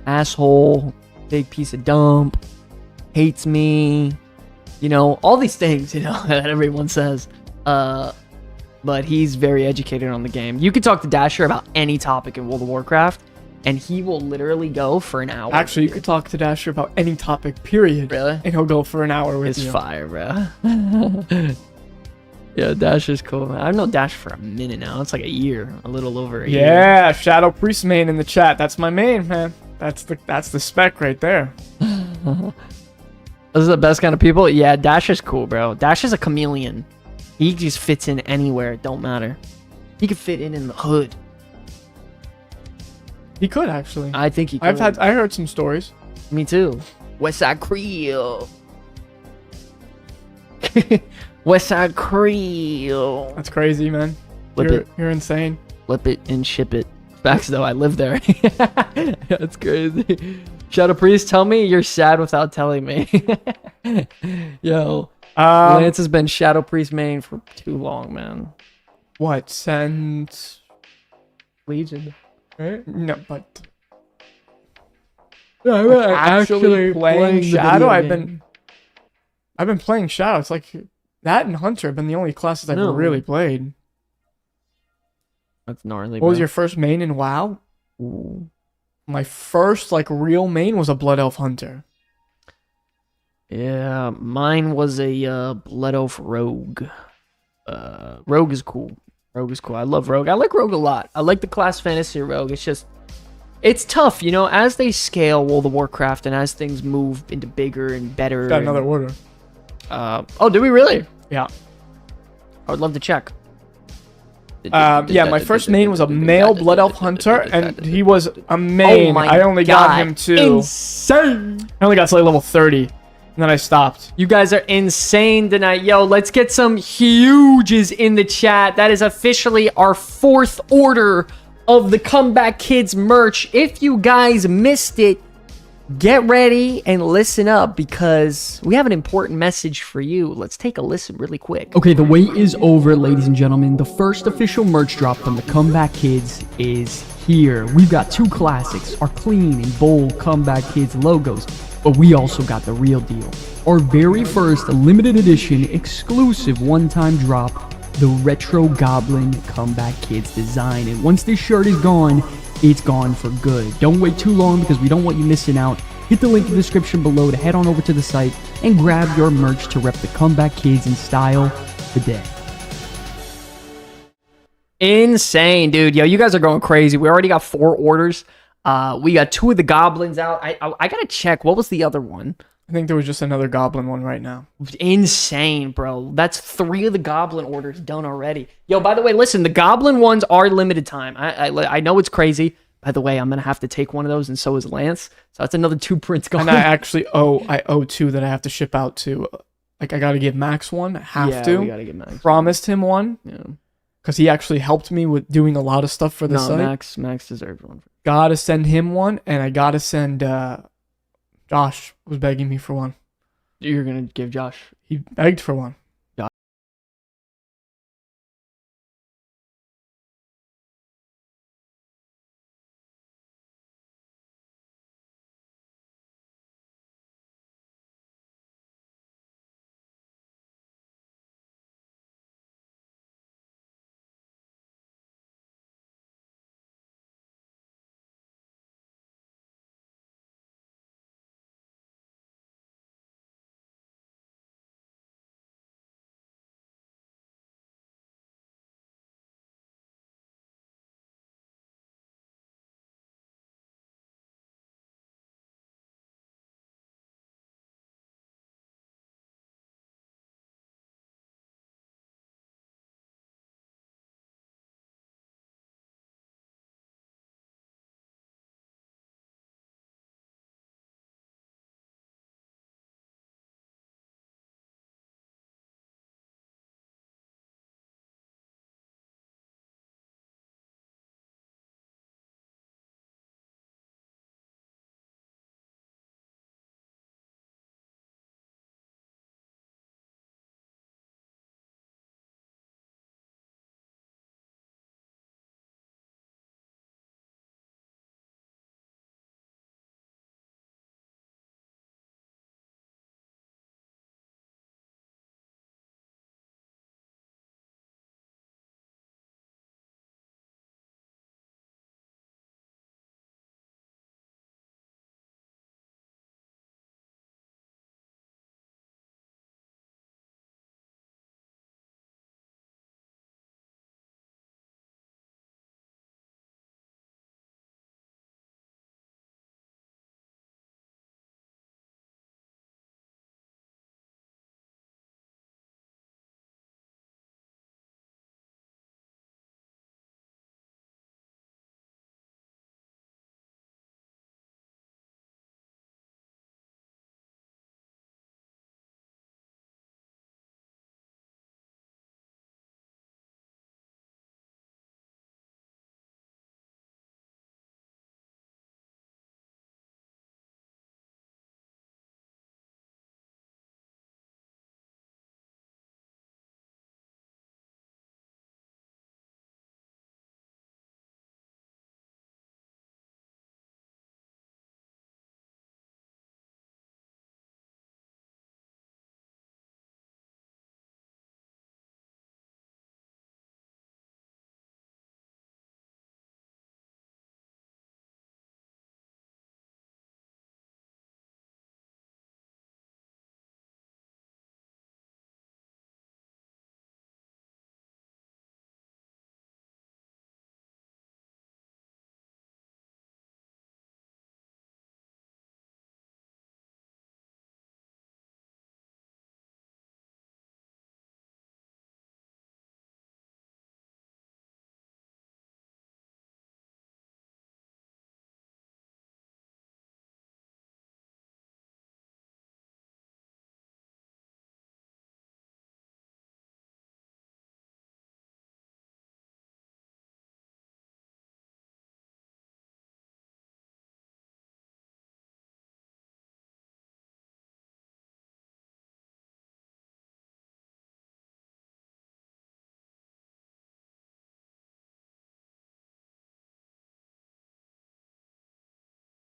Asshole. Big piece of dump. Hates me. You know, all these things, you know, that everyone says. But he's very educated on the game. You can talk to Dasher about any topic in World of Warcraft, and he will literally go for an hour. Actually, you could talk to Dasher about any topic, period. Really? And he'll go for an hour with It's you. fire, bro. Yeah, Dash is cool, man. I've known Dash for a minute now. It's like a year, a little over a year. Yeah, Shadow Priest main in the chat. That's my main, man. That's the spec right there. Those are the best kind of people. Yeah, Dash is cool, bro. Dash is a chameleon. He just fits in anywhere. It don't matter. He could fit in the hood. He could actually. I think he could. I heard some stories. Me too. Westside Creole. Westside Creole. That's crazy, man. You're insane. Flip it and ship it. Facts though, I live there. That's crazy. Shadow Priest, tell me you're sad without telling me. Yo, Lance has been Shadow Priest main for too long, man. What? Since Legion. right? No, but Actually playing the Shadow. video I've been playing Shadow. It's like that and Hunter have been the only classes I've No. really played. That's gnarly. What was your first main in WoW? Ooh. My first like real main was a Blood Elf Hunter. Yeah, mine was a Blood Elf Rogue. Rogue is cool. Rogue is cool. I love Rogue. I like Rogue a lot. I like the class fantasy Rogue. It's tough, you know, as they scale World of Warcraft and as things move into bigger and better. Got another order. Oh, did we really? Yeah. I would love to check. Yeah, my first main was a male Blood Elf Hunter, and he was a main. Oh my I only God. got him to. Insane. I only got to like level 30, and then I stopped. You guys are insane tonight. Yo, let's get some huges in the chat. That is officially our 4th order of the Comeback Kids merch. If you guys missed it, get ready and listen up because we have an important message for you. Let's take a listen really quick. Okay, the wait is over, ladies and gentlemen. The first official merch drop from the Comeback Kids is here. We've got 2 classics, our clean and bold Comeback Kids logos, but we also got the real deal. Our very first limited edition exclusive one-time drop, the Retro Goblin Comeback Kids design. And once this shirt is gone, it's gone for good. Don't wait too long because we don't want you missing out. Hit the link in the description below to head on over to the site and grab your merch to rep the Comeback Kids in style today. Insane, dude. Yo, you guys are going crazy. We already got 4 orders. We got 2 of the goblins out. I gotta check. What was the other one? I think there was just another Goblin one right now. Insane, bro. That's 3 of the goblin orders done already. Yo, by the way, listen, the goblin ones are limited time. I know it's crazy. By the way, I'm gonna have to take one of those, and so is Lance. So that's another 2 prints gone. And I owe 2 that I have to ship out to. Like I gotta give Max one. I have to. We gotta get Max. Promised him one. Yeah. Because he actually helped me with doing a lot of stuff for the No, site. Max deserves one. Gotta send him one, and I gotta send Josh was begging me for one. You're gonna give Josh. He begged for one.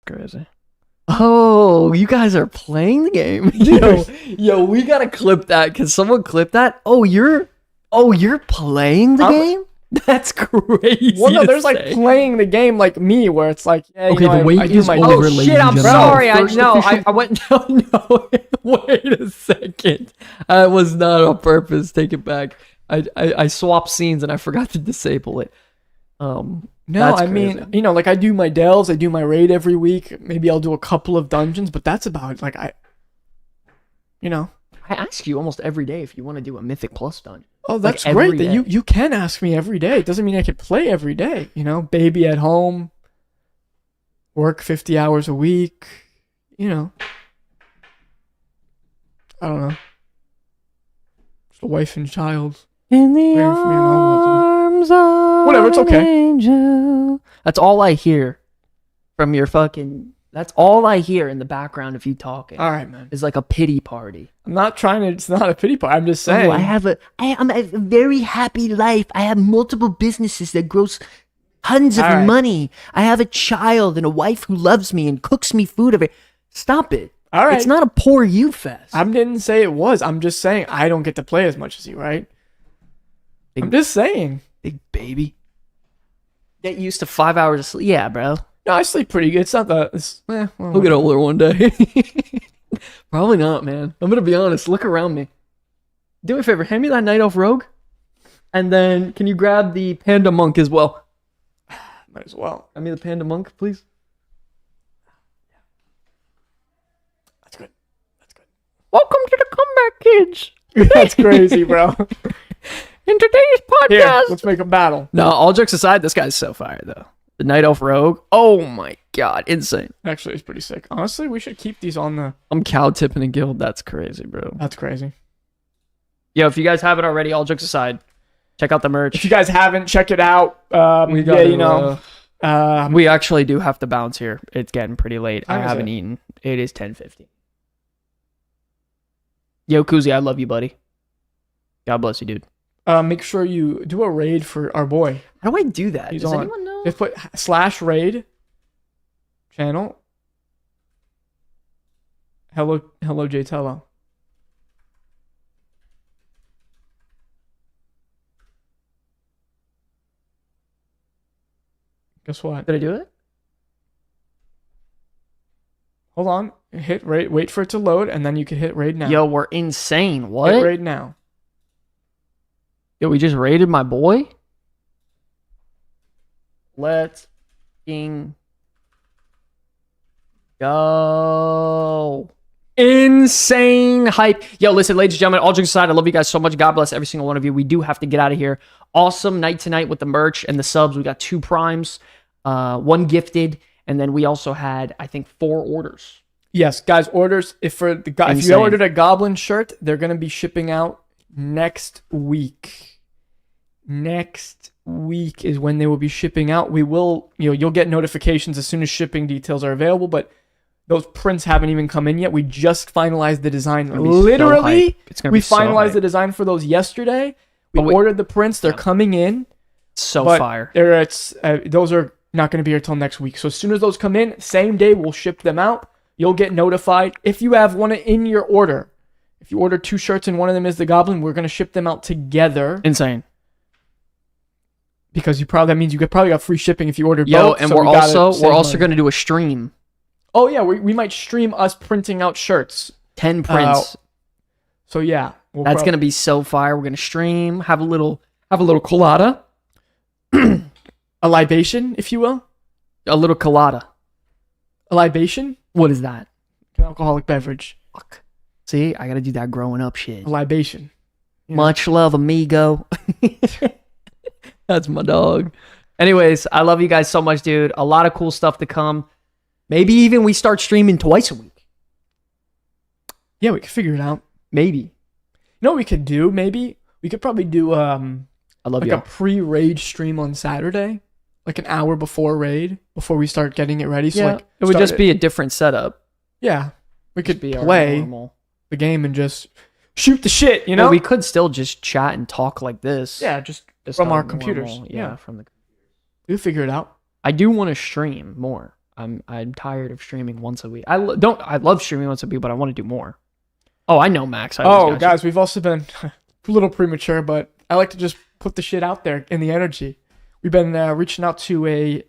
Crazy. Oh, you guys are playing the game. Yo, we gotta clip that. Can someone clip that? Oh, you're playing the game? That's crazy. Well, no, to there's like say. playing the game like me, where it's like, yeah, Okay, you know, the wait I do is my over, Oh ladies shit! and I'm gentlemen. sorry. First I went. No. Wait a second. I was not on purpose. Take it back. I swapped scenes and I forgot to disable it. No, That's I mean, crazy. you know, like I do my delves, I do my raid every week. Maybe I'll do a couple of dungeons, but that's about like you know. I ask you almost every day if you want to do a Mythic Plus dungeon. Oh, that's Like, great every that day. you can ask me every day. It doesn't mean I could play every day. You know, baby at home, work 50 hours a week. You know, I don't know. Just a wife and child. In the Waiting for me in arms of Whatever, it's okay. an angel. That's all I hear from your fucking. That's all I hear in the background of you talking. All right, man. Is like a pity party. I'm not trying to. It's not a pity party. I'm just saying. I'm a very happy life. I have multiple businesses that gross tons of All right. money. I have a child and a wife who loves me and cooks me food every. Stop it. All right. It's not a poor you fest. I didn't say it was. I'm just saying I don't get to play as much as you, right? I'm just saying. Big baby. Get used to 5 hours of sleep. Yeah, bro. No, I sleep pretty good. It's not that. Well, We'll get older one day. Probably not, man. I'm gonna be honest. Look around me. Do me a favor. Hand me that Night Elf Rogue. And then can you grab the Panda Monk as well? might as well. Hand me the Panda Monk, please. That's good. That's good. Welcome to the Comeback Kids. That's crazy, bro. In today's Here, podcast. let's make a battle. No, all jokes aside, this guy's so fire though. The Night Elf Rogue. Oh my god, insane. Actually, it's pretty sick. Honestly, we should keep these on the. I'm cow tipping a guild. That's crazy, bro. That's crazy. Yo, if you guys haven't already, all jokes aside, check out the merch. If you guys haven't, check it out. We Yeah, gotta, you know. we actually do have to bounce here. It's getting pretty late. I Time is haven't it? eaten. It is 10:50. Yo, Kuzi, I love you, buddy. God bless you, dude. Make sure you do a raid for our boy. How do I do that? He's Does on. anyone know? Just put /raid channel. Hello, Jtello. Guess what? Did I do it? Hold on. Hit raid. Wait for it to load, and then you can hit raid now. Yo, we're insane. hit What? raid now. Yo, we just raided my boy? Let's fucking go. Insane hype. Yo, listen, ladies and gentlemen, all jokes aside, I love you guys so much. God bless every single one of you. We do have to get out of here. Awesome night tonight with the merch and the subs. We got 2 primes, 1 gifted, and then we also had, I think, 4 orders. Yes, guys. Orders. If you Insane. ordered a goblin shirt, they're gonna be shipping out next week. Next week is when they will be shipping out. We will, you'll get notifications as soon as shipping details are available, but those prints haven't even come in yet. We just finalized the design. gonna be so Literally, hype. It's gonna we be so finalized hype. the design for those yesterday. We But we- ordered the prints. They're coming in. So But fire. those are not going to be here till next week. So as soon as those come in, same day we'll ship them out. You'll get notified if you have one in your order. If you order 2 shirts and one of them is the goblin, we're going to ship them out together Insane. because that means you probably got free shipping if you ordered Yo, both. and so we're we gotta also save money. going to do a stream. Oh yeah, we might stream us printing out shirts. 10 prints. So yeah, That's going to be so fire. We're going to stream, have a little colada. a libation, if you will, A little colada. a libation, What is that? an alcoholic beverage, Fuck. See, I got to do that growing up shit. a libation. Yeah. Much love, amigo. That's my dog. Anyways, I love you guys so much, dude. A lot of cool stuff to come. Maybe even we start streaming twice a week. Yeah, we could figure it out. Maybe. You know what we could do? Maybe we could probably do I love like you. a pre-raid stream on Saturday, like an hour before raid, before we start getting it ready. So Yeah, like it would start just be a different setup. yeah, we could Be our play normal. the game and just shoot the shit. You No, know? we could still just chat and talk like this. yeah, just Just from on our computers. normal- Yeah. from the. we'll figure it out. I do want to stream more. I'm tired of streaming once a week. I love streaming once a week, but I want to do more. Oh, I know, Max. Guys, we've also been a little premature, but I like to just put the shit out there in the energy. We've been reaching out to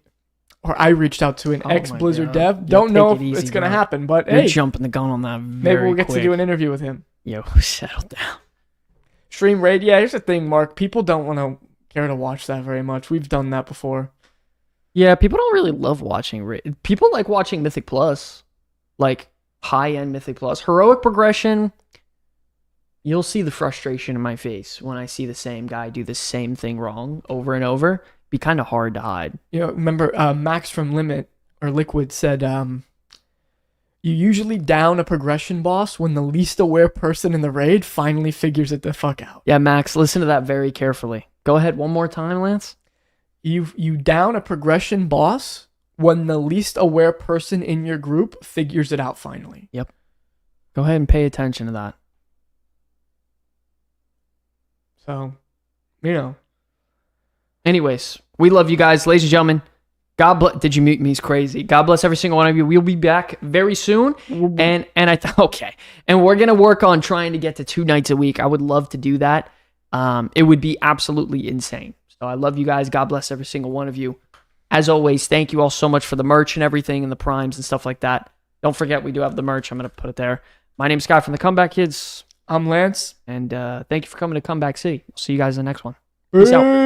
I reached out to an ex-Blizzard dev. Don't know if it's going to happen, but You're hey, jumping the gun on that maybe we'll get to do an interview with him. Yo, settle down. Stream raid, yeah, here's the thing, Mark. People don't want to care to watch that very much. We've done that before. Yeah, people don't really love watching. People like watching Mythic Plus, like high-end Mythic Plus. Heroic progression, you'll see the frustration in my face when I see the same guy do the same thing wrong over and over. Be kind of hard to hide. You know, remember Max from Liquid said, you usually down a progression boss when the least aware person in the raid finally figures it the fuck out. Yeah, Max, listen to that very carefully. Go ahead one more time, Lance. You down a progression boss when the least aware person in your group figures it out finally. Yep. Go ahead and pay attention to that. So, you know. Anyways, we love you guys, ladies and gentlemen. God bless. Did you mute me? He's crazy. God bless every single one of you. We'll be back very soon. And I thought, okay. And we're going to work on trying to get to 2 nights a week. I would love to do that. It would be absolutely insane. So I love you guys. God bless every single one of you. As always, thank you all so much for the merch and everything and the primes and stuff like that. Don't forget, we do have the merch. I'm going to put it there. My name's Skyy from the Comeback Kids. I'm Lance. And thank you for coming to Comeback City. We'll see you guys in the next one. Peace out.